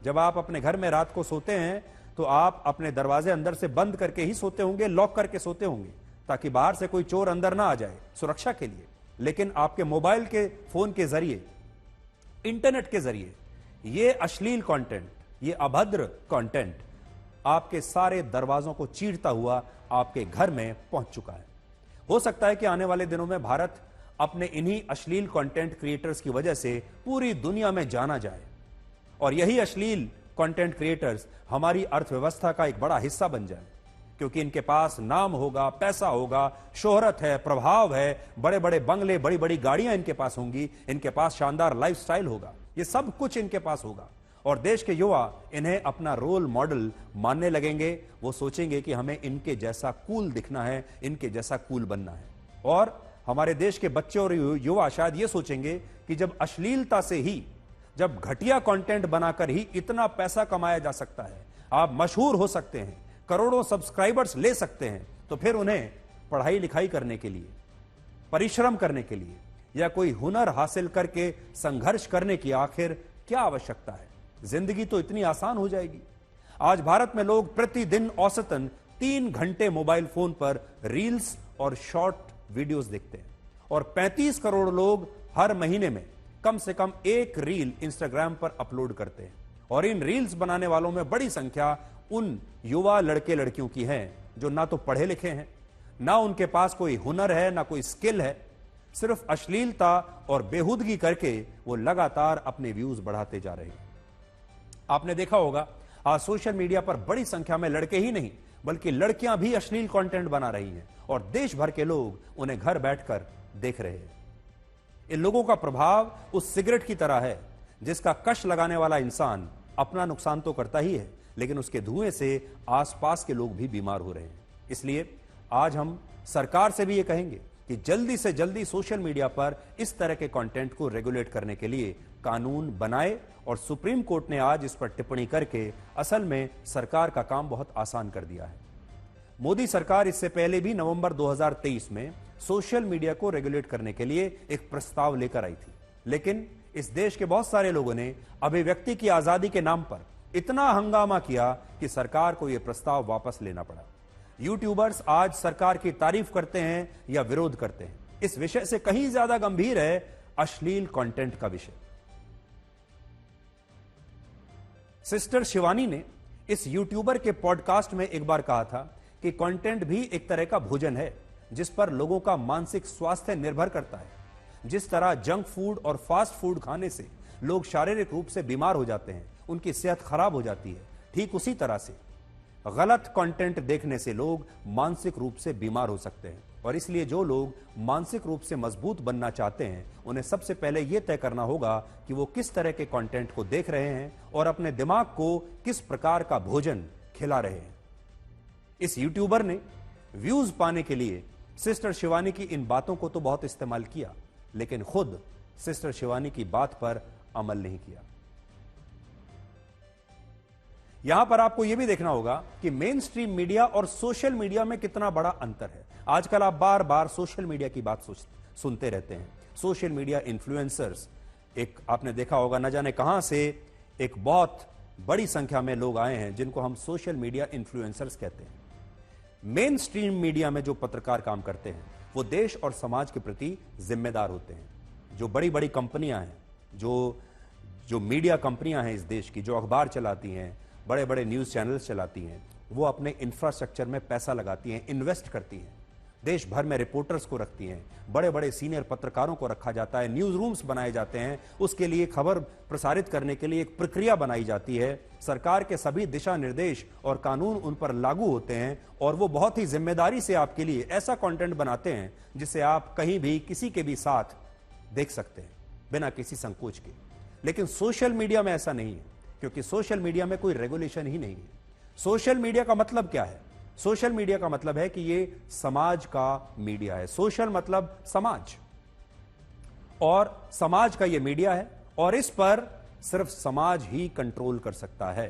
जब आप अपने घर में रात को सोते हैं तो आप अपने दरवाजे अंदर से बंद करके ही सोते होंगे, लॉक करके सोते होंगे, ताकि बाहर से कोई चोर अंदर ना आ जाए, सुरक्षा के लिए। लेकिन आपके मोबाइल के फोन के जरिए, इंटरनेट के जरिए ये अश्लील कंटेंट, ये अभद्र कंटेंट आपके सारे दरवाजों को चीरता हुआ आपके घर में पहुंच चुका है। हो सकता है कि आने वाले दिनों में भारत अपने इन्हीं अश्लील कंटेंट क्रिएटर्स की वजह से पूरी दुनिया में जाना जाए, और यही अश्लील कंटेंट क्रिएटर्स हमारी अर्थव्यवस्था का एक बड़ा हिस्सा बन जाए, क्योंकि इनके पास नाम होगा, पैसा होगा, शोहरत है, प्रभाव है, बड़े बड़े बंगले, बड़ी बड़ी गाड़ियां इनके पास होंगी, इनके पास शानदार लाइफस्टाइल होगा, ये सब कुछ इनके पास होगा। और देश के युवा इन्हें अपना रोल मॉडल मानने लगेंगे। वो सोचेंगे कि हमें इनके जैसा कूल दिखना है, इनके जैसा कूल बनना है। और हमारे देश के बच्चे और युवा शायद ये सोचेंगे कि जब अश्लीलता से ही, जब घटिया कंटेंट बनाकर ही इतना पैसा कमाया जा सकता है, आप मशहूर हो सकते हैं, करोड़ों सब्सक्राइबर्स ले सकते हैं, तो फिर उन्हें पढ़ाई लिखाई करने के लिए, परिश्रम करने के लिए या कोई हुनर हासिल करके संघर्ष करने की आखिर क्या आवश्यकता है? जिंदगी तो इतनी आसान हो जाएगी। आज भारत में लोग प्रतिदिन औसतन 3 घंटे मोबाइल फोन पर रील्स और शॉर्ट वीडियोस देखते हैं, और 35 करोड़ लोग हर महीने में कम से कम एक रील इंस्टाग्राम पर अपलोड करते हैं। और इन रील्स बनाने वालों में बड़ी संख्या उन युवा लड़के लड़कियों की है जो ना तो पढ़े लिखे हैं, ना उनके पास कोई हुनर है, ना कोई स्किल है। सिर्फ अश्लीलता और बेहूदगी करके वो लगातार अपने व्यूज बढ़ाते जा रहे हैं। आपने देखा होगा आज सोशल मीडिया पर बड़ी संख्या में लड़के ही नहीं बल्कि लड़कियां भी अश्लील कंटेंट बना रही हैं, और देश भर के लोग उन्हें घर बैठकर देख रहे हैं। इन लोगों का प्रभाव उस सिगरेट की तरह है जिसका कश लगाने वाला इंसान अपना नुकसान तो करता ही है, लेकिन उसके धुएं से आसपास के लोग भी बीमार हो रहे हैं। इसलिए आज हम सरकार से भी ये कहेंगे कि जल्दी से जल्दी सोशल मीडिया पर इस तरह के कंटेंट को रेगुलेट करने के लिए कानून बनाए, और सुप्रीम कोर्ट ने आज इस पर टिप्पणी करके असल में सरकार का काम बहुत आसान कर दिया है। मोदी सरकार इससे पहले भी नवंबर 2023 में सोशल मीडिया को रेगुलेट करने के लिए एक प्रस्ताव लेकर आई थी, लेकिन इस देश के बहुत सारे लोगों ने अभिव्यक्ति की आजादी के नाम पर इतना हंगामा किया कि सरकार को यह प्रस्ताव वापस लेना पड़ा। यूट्यूबर्स आज सरकार की तारीफ करते हैं या विरोध करते हैं, इस विषय से कहीं ज्यादा गंभीर है अश्लील कंटेंट का विषय। सिस्टर शिवानी ने इस यूट्यूबर के पॉडकास्ट में एक बार कहा था कि कंटेंट भी एक तरह का भोजन है जिस पर लोगों का मानसिक स्वास्थ्य निर्भर करता है। जिस तरह जंक फूड और फास्ट फूड खाने से लोग शारीरिक रूप से बीमार हो जाते हैं, उनकी सेहत खराब हो जाती है, ठीक उसी तरह से गलत कंटेंट देखने से लोग मानसिक रूप से बीमार हो सकते हैं और इसलिए जो लोग मानसिक रूप से मजबूत बनना चाहते हैं उन्हें सबसे पहले यह तय करना होगा कि वो किस तरह के कंटेंट को देख रहे हैं और अपने दिमाग को किस प्रकार का भोजन खिला रहे हैं। इस यूट्यूबर ने व्यूज पाने के लिए सिस्टर शिवानी की इन बातों को तो बहुत इस्तेमाल किया, लेकिन खुद सिस्टर शिवानी की बात पर अमल नहीं किया। यहां पर आपको यह भी देखना होगा कि मेन स्ट्रीम मीडिया और सोशल मीडिया में कितना बड़ा अंतर है। आजकल आप बार बार सोशल मीडिया की बात सुनते रहते हैं। सोशल मीडिया इन्फ्लुएंसर्स, एक आपने देखा होगा न जाने कहां से एक बहुत बड़ी संख्या में लोग आए हैं जिनको हम सोशल मीडिया इन्फ्लुएंसर्स कहते हैं। मेन स्ट्रीम मीडिया में जो पत्रकार काम करते हैं वो देश और समाज के प्रति जिम्मेदार होते हैं। जो बड़ी बड़ी कंपनियां हैं, जो मीडिया कंपनियां हैं इस देश की, जो अखबार चलाती हैं, बड़े बड़े न्यूज चैनल्स चलाती हैं, वो अपने इंफ्रास्ट्रक्चर में पैसा लगाती हैं, इन्वेस्ट करती हैं, देश भर में रिपोर्टर्स को रखती हैं, बड़े बड़े सीनियर पत्रकारों को रखा जाता है, न्यूज रूम्स बनाए जाते हैं, उसके लिए खबर प्रसारित करने के लिए एक प्रक्रिया बनाई जाती है, सरकार के सभी दिशा निर्देश और कानून उन पर लागू होते हैं और वो बहुत ही जिम्मेदारी से आपके लिए ऐसा कंटेंट बनाते हैं जिसे आप कहीं भी किसी के भी साथ देख सकते हैं बिना किसी संकोच के। लेकिन सोशल मीडिया में ऐसा नहीं है, क्योंकि सोशल मीडिया में कोई रेगुलेशन ही नहीं है। सोशल मीडिया का मतलब क्या है? सोशल मीडिया का मतलब है कि ये समाज का मीडिया है। सोशल मतलब समाज, और समाज का ये मीडिया है और इस पर सिर्फ समाज ही कंट्रोल कर सकता है।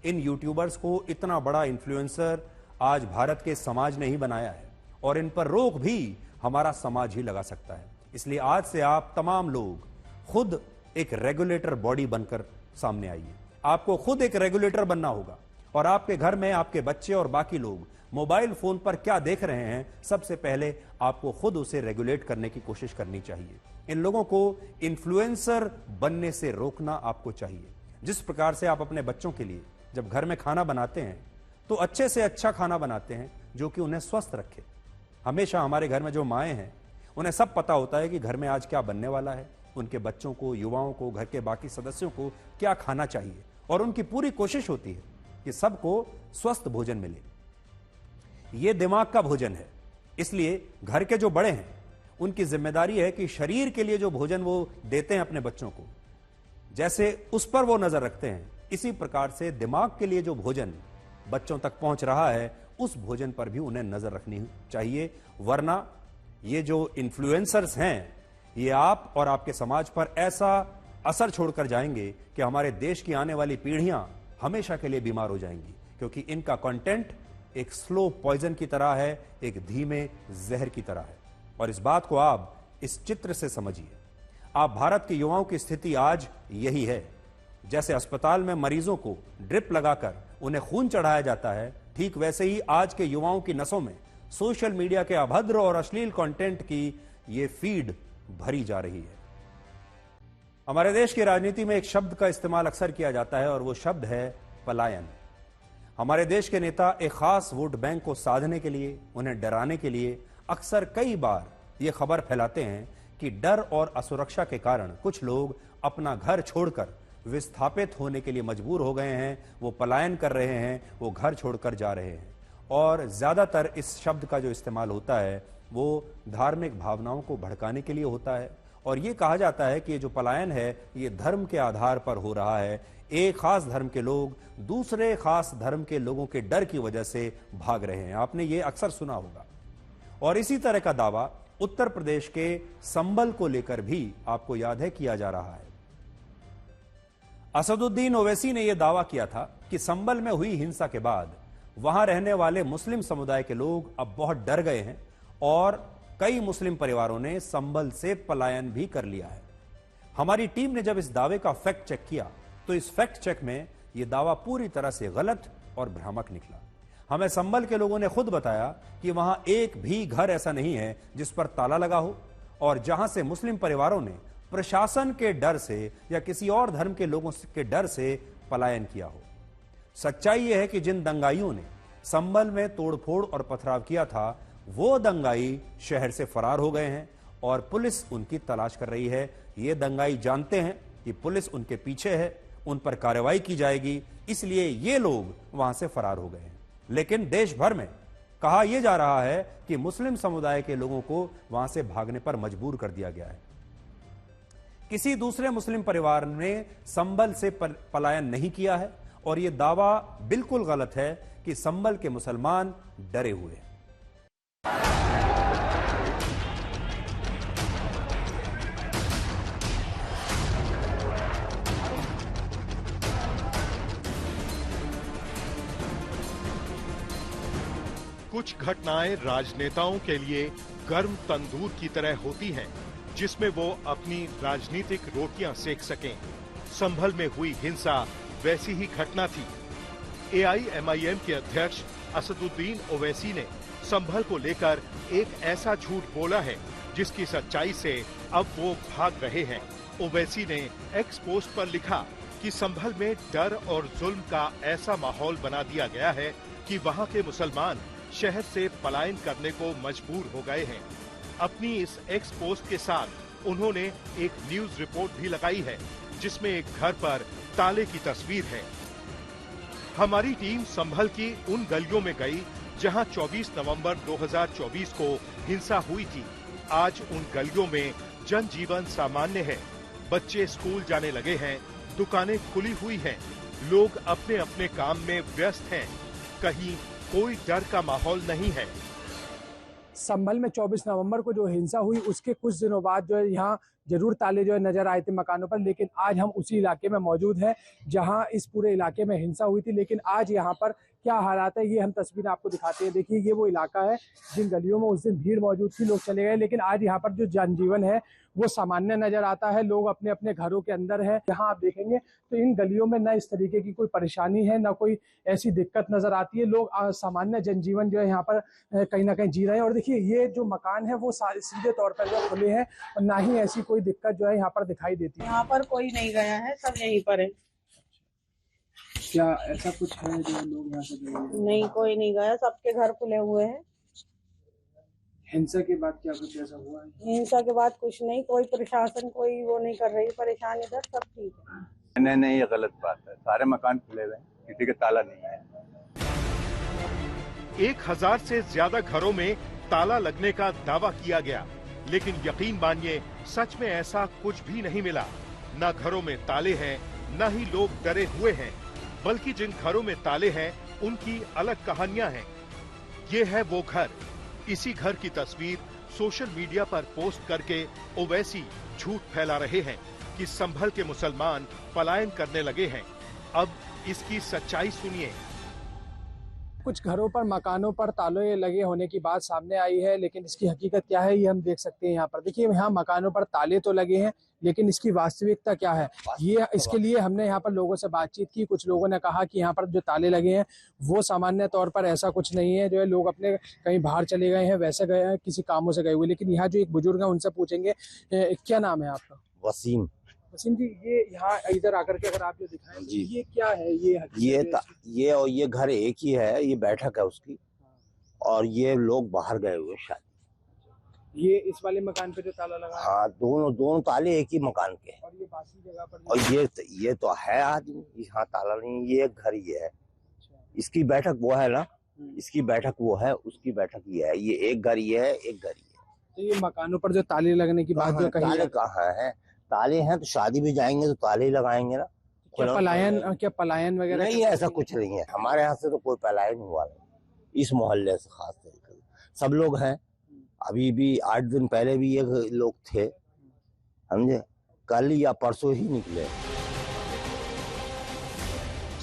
इन यूट्यूबर्स को इतना बड़ा इन्फ्लुएंसर आज भारत के समाज ने ही बनाया है और इन पर रोक भी हमारा समाज ही लगा सकता है। इसलिए आज से आप तमाम लोग खुद एक रेगुलेटर बॉडी बनकर सामने आइए। आपको खुद एक रेगुलेटर बनना होगा और आपके घर में आपके बच्चे और बाकी लोग मोबाइल फोन पर क्या देख रहे हैं, सबसे पहले आपको खुद उसे रेगुलेट करने की कोशिश करनी चाहिए। इन लोगों को इन्फ्लुएंसर बनने से रोकना आपको चाहिए। जिस प्रकार से आप अपने बच्चों के लिए जब घर में खाना बनाते हैं तो अच्छे से अच्छा खाना बनाते हैं जो कि उन्हें स्वस्थ रखे। हमेशा हमारे घर में जो माएं हैं उन्हें सब पता होता है कि घर में आज क्या बनने वाला है, उनके बच्चों को, युवाओं को, घर के बाकी सदस्यों को क्या खाना चाहिए और उनकी पूरी कोशिश होती है कि सबको स्वस्थ भोजन मिले। यह दिमाग का भोजन है, इसलिए घर के जो बड़े हैं उनकी जिम्मेदारी है कि शरीर के लिए जो भोजन वो देते हैं अपने बच्चों को, जैसे उस पर वो नजर रखते हैं, इसी प्रकार से दिमाग के लिए जो भोजन बच्चों तक पहुंच रहा है उस भोजन पर भी उन्हें नजर रखनी चाहिए। वरना ये जो इन्फ्लुएंसर्स हैं ये आप और आपके समाज पर ऐसा असर छोड़कर जाएंगे कि हमारे देश की आने वाली पीढ़ियां हमेशा के लिए बीमार हो जाएंगी, क्योंकि इनका कंटेंट एक स्लो पॉइजन की तरह है, एक धीमे जहर की तरह है। और इस बात को आप इस चित्र से समझिए। आप भारत के युवाओं की स्थिति आज यही है। जैसे अस्पताल में मरीजों को ड्रिप लगाकर उन्हें खून चढ़ाया जाता है, ठीक वैसे ही आज के युवाओं की नसों में सोशल मीडिया के अभद्र और अश्लील कंटेंट की ये फीड भरी जा रही है। हमारे देश की राजनीति में एक शब्द का इस्तेमाल अक्सर किया जाता है और वो शब्द है पलायन। हमारे देश के नेता एक खास वोट बैंक को साधने के लिए, उन्हें डराने के लिए अक्सर कई बार ये खबर फैलाते हैं कि डर और असुरक्षा के कारण कुछ लोग अपना घर छोड़कर विस्थापित होने के लिए मजबूर हो गए हैं, वो पलायन कर रहे हैं, वो घर छोड़कर जा रहे हैं। और ज्यादातर इस शब्द का जो इस्तेमाल होता है वो धार्मिक भावनाओं को भड़काने के लिए होता है और ये कहा जाता है कि ये जो पलायन है ये धर्म के आधार पर हो रहा है। एक खास धर्म के लोग दूसरे खास धर्म के लोगों के डर की वजह से भाग रहे हैं। आपने ये अक्सर सुना होगा। और इसी तरह का दावा उत्तर प्रदेश के संबल को लेकर भी आपको याद है किया जा रहा है। असदुद्दीन ओवैसी ने यह दावा किया था कि संबल में हुई हिंसा के बाद वहां रहने वाले मुस्लिम समुदाय के लोग अब बहुत डर गए हैं और कई मुस्लिम परिवारों ने संबल से पलायन भी कर लिया है। हमारी टीम ने जब इस दावे का फैक्ट चेक किया तो इस फैक्ट चेक में यह दावा पूरी तरह से गलत और भ्रामक निकला। हमें संबल के लोगों ने खुद बताया कि वहां एक भी घर ऐसा नहीं है जिस पर ताला लगा हो और जहां से मुस्लिम परिवारों ने प्रशासन के डर से या किसी और धर्म के लोगों के डर से पलायन किया हो। सच्चाई यह है कि जिन दंगाइयों ने संबल में तोड़फोड़ और पथराव किया था वो दंगाई शहर से फरार हो गए हैं और पुलिस उनकी तलाश कर रही है। ये दंगाई जानते हैं कि पुलिस उनके पीछे है, उन पर कार्रवाई की जाएगी, इसलिए ये लोग वहां से फरार हो गए हैं। लेकिन देश भर में कहा यह जा रहा है कि मुस्लिम समुदाय के लोगों को वहां से भागने पर मजबूर कर दिया गया है। किसी दूसरे मुस्लिम परिवार ने संभल से पलायन नहीं किया है और यह दावा बिल्कुल गलत है कि संभल के मुसलमान डरे हुए हैं।
कुछ घटनाएं राजनेताओं के लिए गर्म तंदूर की तरह होती हैं, जिसमें वो अपनी राजनीतिक रोटियां सेक सकें। संभल में हुई हिंसा वैसी ही घटना थी। AIMIM के अध्यक्ष असदुद्दीन ओवैसी ने संभल को लेकर एक ऐसा झूठ बोला है जिसकी सच्चाई से अब वो भाग रहे हैं। ओवैसी ने एक्स पोस्ट पर लिखा कि संभल में डर और जुल्म का ऐसा माहौल बना दिया गया है कि वहां के मुसलमान शहर से पलायन करने को मजबूर हो गए हैं। अपनी इस एक्स पोस्ट के साथ उन्होंने एक न्यूज रिपोर्ट भी लगाई है जिसमें एक घर पर ताले की तस्वीर है। हमारी टीम संभल की उन गलियों में गई जहां 24 नवंबर 2024 को हिंसा हुई थी। आज उन गलियों में जनजीवन सामान्य है। बच्चे स्कूल जाने लगे हैं, दुकानें खुली हुई हैं, लोग अपने अपने काम में व्यस्त हैं। कहीं कोई डर का माहौल नहीं है।
संभल में 24 नवंबर को जो हिंसा हुई उसके कुछ दिनों बाद जो है यहाँ जरूर ताले जो है नजर आए थे मकानों पर, लेकिन आज हम उसी इलाके में मौजूद हैं जहां इस पूरे इलाके में हिंसा हुई थी। लेकिन आज यहाँ पर क्या हालात है ये हम तस्वीरें आपको दिखाते हैं। देखिए ये वो इलाका है जिन गलियों में उस दिन भीड़ मौजूद थी, लोग चले गए, लेकिन आज यहाँ पर जो जनजीवन है वो सामान्य नजर आता है। लोग अपने अपने घरों के अंदर है। यहाँ आप देखेंगे तो इन गलियों में न इस तरीके की कोई परेशानी है, न कोई ऐसी दिक्कत नजर आती है। लोग सामान्य जनजीवन जो है यहाँ पर कहीं ना कहीं जी रहे हैं। और देखिए ये जो मकान है वो सीधे तौर पर जो खुले हैं और ना ही ऐसी कोई दिक्कत जो है यहाँ पर दिखाई देती है।
यहाँ पर कोई नहीं गया है, सब यहीं पर है।
क्या ऐसा कुछ है जो लोग यहाँ से
नहीं, कोई नहीं गया, सबके घर खुले हुए हैं।
हिंसा के बाद क्या कुछ ऐसा हुआ है?
हिंसा के बाद कुछ नहीं, कोई प्रशासन कोई वो नहीं कर रही परेशान, इधर सब ठीक है।
नहीं, ये गलत बात है। सारे मकान खुले हुए हैं, किसी का ताला नहीं है।
1000 से ज्यादा घरों में ताला लगने का दावा किया गया, लेकिन यकीन मानिए सच में ऐसा कुछ भी नहीं मिला। न घरों में ताले हैं, न ही लोग डरे हुए हैं, बल्कि जिन घरों में ताले हैं उनकी अलग कहानियां हैं। ये है वो घर। इसी घर की तस्वीर सोशल मीडिया पर पोस्ट करके ओवैसी झूठ फैला रहे हैं कि संभल के मुसलमान पलायन करने लगे हैं। अब इसकी सच्चाई सुनिए।
कुछ घरों पर मकानों पर ताले लगे होने की बात सामने आई है, लेकिन इसकी हकीकत क्या है ये हम देख सकते हैं यहाँ पर। देखिए यहाँ मकानों पर ताले तो लगे हैं, लेकिन इसकी वास्तविकता क्या है ये इसके लिए हमने यहाँ पर लोगों से बातचीत की। कुछ लोगों ने कहा कि यहाँ पर जो ताले लगे हैं वो सामान्य तौर पर ऐसा कुछ नहीं है, जो है लोग अपने कहीं बाहर चले गए हैं, वैसे गए हैं, किसी कामों से गए हुए। लेकिन यहाँ जो एक बुजुर्ग है उनसे पूछेंगे, क्या नाम है आपका?
वसीम।
वसीम जी, ये यहाँ इधर आकर के अगर आप जो दिखाएं जी, ये क्या है?
ये और ये घर एक ही है, ये बैठक है उसकी, और ये लोग बाहर गए हुए शायद।
ये इस वाले मकान पे जो ताला लगा है?
हाँ, दोनों ताले एक ही मकान के।
और ये बाकी जगह पर
और ये तो है आदमी, यहाँ ताला नहीं, ये एक घर ही है। इसकी बैठक वो है ना, इसकी बैठक वो है, उसकी बैठक ये है। ये एक घर ये है, एक घर ये है।
तो ये मकानों पर जो ताले लगने की बात जो कही,
ताले कहाँ है? ताले हैं तो शादी भी जाएंगे तो ताले ही लगाएंगे ना।
क्या पलायन वगैरह?
नहीं, ऐसा कुछ नहीं है। हमारे यहाँ से तो कोई पलायन हुआ नहीं, इस मोहल्ले से खास तरीके से सब लोग हैं। अभी भी 8 दिन पहले भी ये लोग थे, समझे, कल या परसों ही निकले।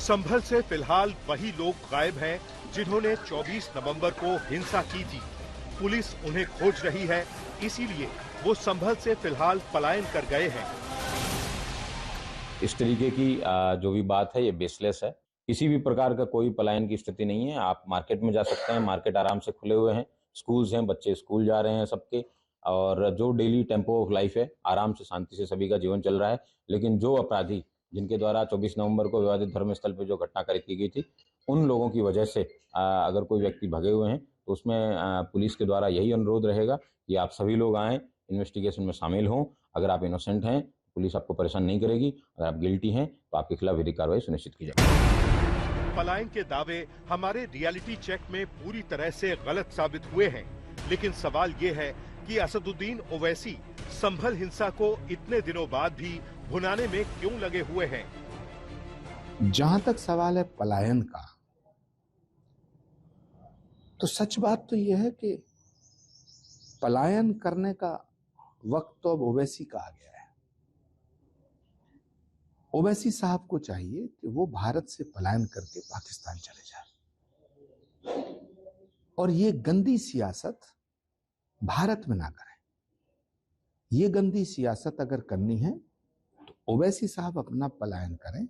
संभल से फिलहाल वही लोग गायब हैं जिन्होंने 24 नवंबर को हिंसा की थी। पुलिस उन्हें खोज रही है, इसीलिए वो संभल से फिलहाल पलायन कर गए हैं।
इस तरीके की जो भी बात है ये बेसलेस है। किसी भी प्रकार का कोई पलायन की स्थिति नहीं है। आप मार्केट में जा सकते हैं, मार्केट आराम से खुले हुए हैं, स्कूल्स हैं, बच्चे स्कूल जा रहे हैं सबके, और जो डेली टेम्पो ऑफ लाइफ है आराम से शांति से सभी का जीवन चल रहा है। लेकिन जो अपराधी जिनके द्वारा 24 नवंबर को विवादित धर्मस्थल पर जो घटना की गई थी, उन लोगों की वजह से अगर कोई व्यक्ति भगे हुए हैं तो उसमें पुलिस के द्वारा यही अनुरोध रहेगा कि आप सभी लोग आएँ, इन्वेस्टिगेशन में शामिल हों। अगर आप इनोसेंट हैं पुलिस आपको परेशान नहीं करेगी, अगर आप गिल्टी हैं तो आपके खिलाफ विधिक कार्रवाई सुनिश्चित की जाएगी।
पलायन के दावे हमारे रियलिटी चेक में पूरी तरह से गलत साबित हुए हैं, लेकिन सवाल ये है कि असदुद्दीन ओवैसी संभल हिंसा को इतने दिनों बाद भी भुनाने में क्यों लगे हुए हैं।
जहां तक सवाल है पलायन का, तो सच बात तो यह है कि पलायन करने का वक्त तो अब ओवैसी का आ गया है। ओवैसी साहब को चाहिए कि वो भारत से पलायन करके पाकिस्तान चले जाए और ये गंदी सियासत भारत में ना करें। ये गंदी सियासत अगर करनी है तो ओवैसी साहब अपना पलायन करें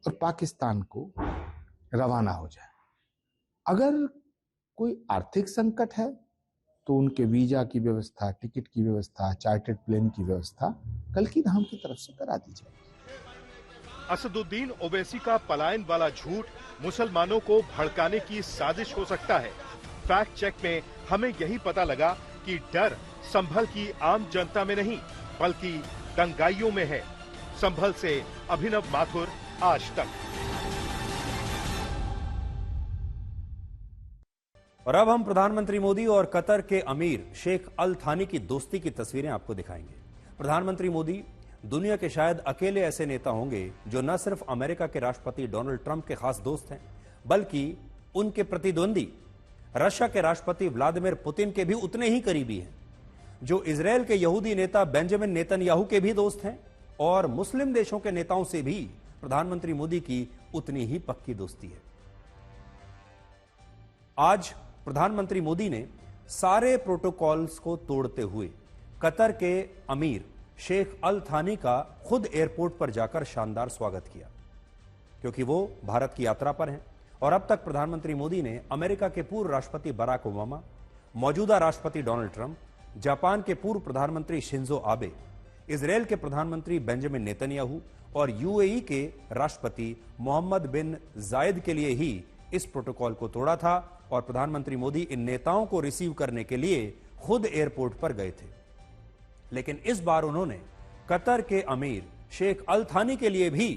और पाकिस्तान को रवाना हो जाए। अगर कोई आर्थिक संकट है तो उनके वीजा की व्यवस्था, टिकट की व्यवस्था, चार्टर्ड प्लेन की व्यवस्था कल्कि धाम की तरफ से करा दी जाए।
असदुद्दीन ओवैसी का पलायन वाला झूठ मुसलमानों को भड़काने की साजिश हो सकता है। फैक्ट चेक में हमें यही पता लगा कि डर संभल की आम जनता में नहीं बल्कि दंगाइयों में है। संभल से अभिनव माथुर, आज तक।
और अब हम प्रधानमंत्री मोदी और कतर के अमीर शेख अल थानी की दोस्ती की तस्वीरें आपको दिखाएंगे। प्रधानमंत्री मोदी दुनिया के शायद अकेले ऐसे नेता होंगे जो न सिर्फ अमेरिका के राष्ट्रपति डोनाल्ड ट्रंप के खास दोस्त हैं, बल्कि उनके प्रतिद्वंदी रशिया के राष्ट्रपति व्लादिमीर पुतिन के भी उतने ही करीबी हैं, जो इजरायल के यहूदी नेता बेंजामिन नेतन्याहू के भी दोस्त हैं और मुस्लिम देशों के नेताओं से भी प्रधानमंत्री मोदी की उतनी ही पक्की दोस्ती है। आज प्रधानमंत्री मोदी ने सारे प्रोटोकॉल्स को तोड़ते हुए कतर के अमीर शेख अल थानी का खुद एयरपोर्ट पर जाकर शानदार स्वागत किया, क्योंकि वो भारत की यात्रा पर हैं और अब तक प्रधानमंत्री मोदी ने अमेरिका के पूर्व राष्ट्रपति बराक ओबामा, मौजूदा राष्ट्रपति डोनाल्ड ट्रंप, जापान के पूर्व प्रधानमंत्री शिंजो आबे, इजरायल के प्रधानमंत्री बेंजामिन नेतन्याहू और यूएई के राष्ट्रपति मोहम्मद बिन जायद के लिए ही इस प्रोटोकॉल को तोड़ा था और प्रधानमंत्री मोदी इन नेताओं को रिसीव करने के लिए खुद एयरपोर्ट पर गए थे। लेकिन इस बार उन्होंने कतर के अमीर शेख अल थानी के लिए भी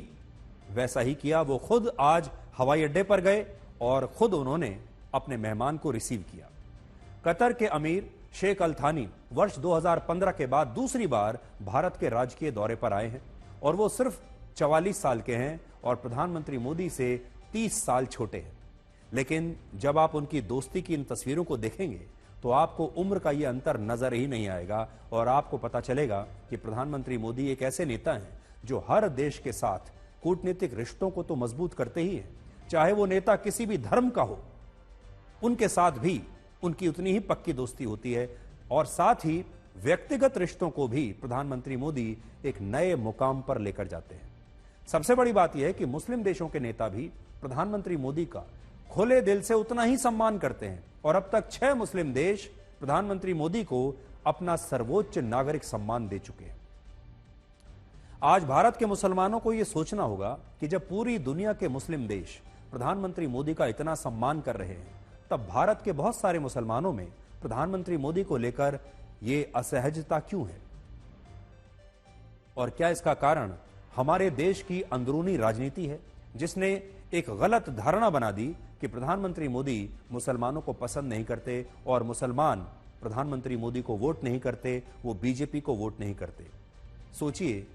वैसा ही किया। वो खुद आज हवाई अड्डे पर गए और खुद उन्होंने अपने मेहमान को रिसीव किया। कतर के अमीर शेख अल थानी वर्ष 2015 के बाद दूसरी बार भारत के राजकीय दौरे पर आए हैं और वो सिर्फ 44 साल के हैं और प्रधानमंत्री मोदी से 30 साल छोटे हैं। लेकिन जब आप उनकी दोस्ती की इन तस्वीरों को देखेंगे तो आपको उम्र का यह अंतर नजर ही नहीं आएगा और आपको पता चलेगा कि प्रधानमंत्री मोदी एक ऐसे नेता हैं जो हर देश के साथ कूटनीतिक रिश्तों को तो मजबूत करते ही हैं, चाहे वो नेता किसी भी धर्म का हो, उनके साथ भी उनकी उतनी ही पक्की दोस्ती होती है और साथ ही व्यक्तिगत रिश्तों को भी प्रधानमंत्री मोदी एक नए मुकाम पर लेकर जाते हैं। सबसे बड़ी बात यह है कि मुस्लिम देशों के नेता भी प्रधानमंत्री मोदी का खुले दिल से उतना ही सम्मान करते हैं और अब तक 6 मुस्लिम देश प्रधानमंत्री मोदी को अपना सर्वोच्च नागरिक सम्मान दे चुके हैं। आज भारत के मुसलमानों को यह सोचना होगा कि जब पूरी दुनिया के मुस्लिम देश प्रधानमंत्री मोदी का इतना सम्मान कर रहे हैं, तब भारत के बहुत सारे मुसलमानों में प्रधानमंत्री मोदी को लेकर यह असहजता क्यों है? और क्या इसका कारण हमारे देश की अंदरूनी राजनीति है, जिसने एक गलत धारणा बना दी कि प्रधानमंत्री मोदी मुसलमानों को पसंद नहीं करते और मुसलमान प्रधानमंत्री मोदी को वोट नहीं करते, वो बीजेपी को वोट नहीं करते। सोचिए,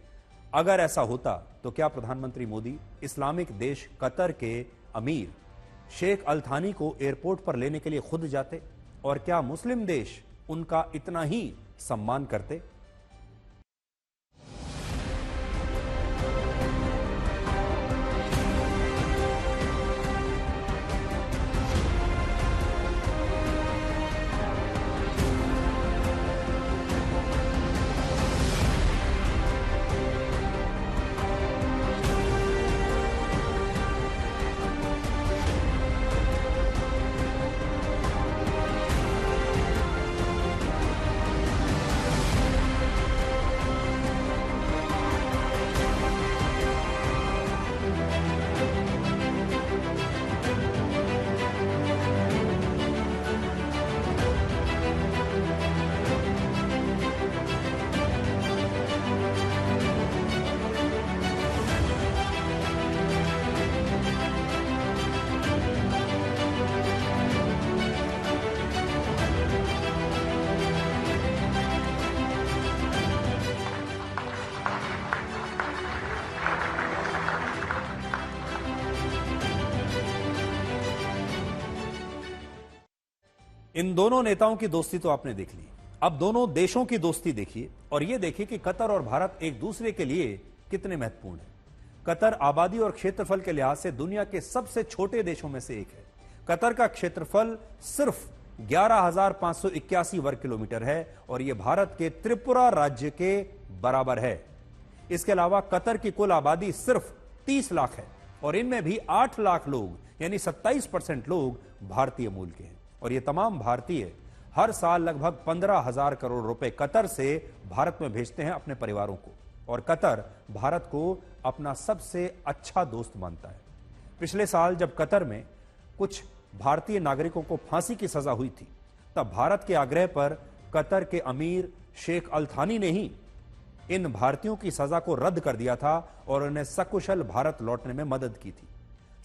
अगर ऐसा होता तो क्या प्रधानमंत्री मोदी इस्लामिक देश कतर के अमीर शेख अल थानी को एयरपोर्ट पर लेने के लिए खुद जाते और क्या मुस्लिम देश उनका इतना ही सम्मान करते? इन दोनों नेताओं की दोस्ती तो आपने देख ली, अब दोनों देशों की दोस्ती देखिए और यह देखिए कि कतर और भारत एक दूसरे के लिए कितने महत्वपूर्ण हैं। कतर आबादी और क्षेत्रफल के लिहाज से दुनिया के सबसे छोटे देशों में से एक है। कतर का क्षेत्रफल सिर्फ 11,581 वर्ग किलोमीटर है और यह भारत के त्रिपुरा राज्य के बराबर है। इसके अलावा कतर की कुल आबादी सिर्फ 30 लाख है और इनमें भी 8 लाख लोग यानी 27% लोग भारतीय मूल के हैं और ये तमाम भारतीय हर साल लगभग 15,000 करोड़ रुपए कतर से भारत में भेजते हैं अपने परिवारों को और कतर भारत को अपना सबसे अच्छा दोस्त मानता है। पिछले साल जब कतर में कुछ भारतीय नागरिकों को फांसी की सजा हुई थी, तब भारत के आग्रह पर कतर के अमीर शेख अल थानी ने ही इन भारतीयों की सजा को रद्द कर दिया था और उन्हें सकुशल भारत लौटने में मदद की थी।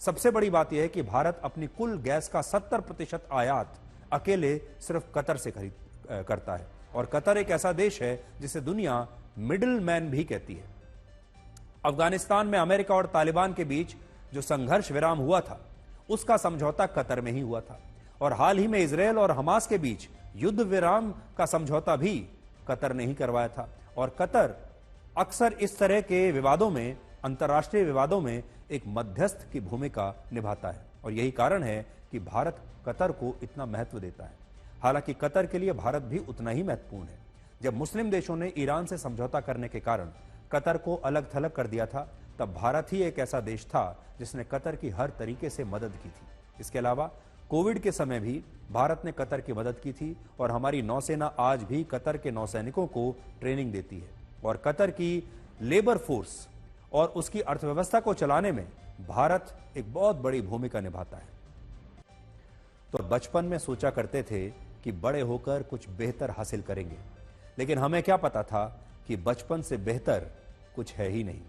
सबसे बड़ी बात यह है कि भारत अपनी कुल गैस का 70% आयात अकेले सिर्फ कतर से करता है और कतर एक ऐसा देश है जिसे दुनिया मिडिल मैन भी कहती है। अफगानिस्तान में अमेरिका और तालिबान के बीच जो संघर्ष विराम हुआ था, उसका समझौता कतर में ही हुआ था और हाल ही में इजरायल और हमास के बीच युद्ध विराम का समझौता भी कतर ने ही करवाया था और कतर अक्सर इस तरह के विवादों में, अंतर्राष्ट्रीय विवादों में एक मध्यस्थ की भूमिका निभाता है और यही कारण है कि भारत कतर को इतना महत्व देता है। हालांकि कतर के लिए भारत भी उतना ही महत्वपूर्ण है। जब मुस्लिम देशों ने ईरान से समझौता करने के कारण कतर को अलग थलग कर दिया था, तब भारत ही एक ऐसा देश था जिसने कतर की हर तरीके से मदद की थी। इसके अलावा कोविड के समय भी भारत ने कतर की मदद की थी और हमारी नौसेना आज भी कतर के नौसैनिकों को ट्रेनिंग देती है और कतर की लेबर फोर्स और उसकी अर्थव्यवस्था को चलाने में भारत एक बहुत बड़ी भूमिका निभाता है। तो बचपन में सोचा करते थे कि बड़े होकर कुछ बेहतर हासिल करेंगे, लेकिन हमें क्या पता था कि बचपन से बेहतर कुछ है ही नहीं।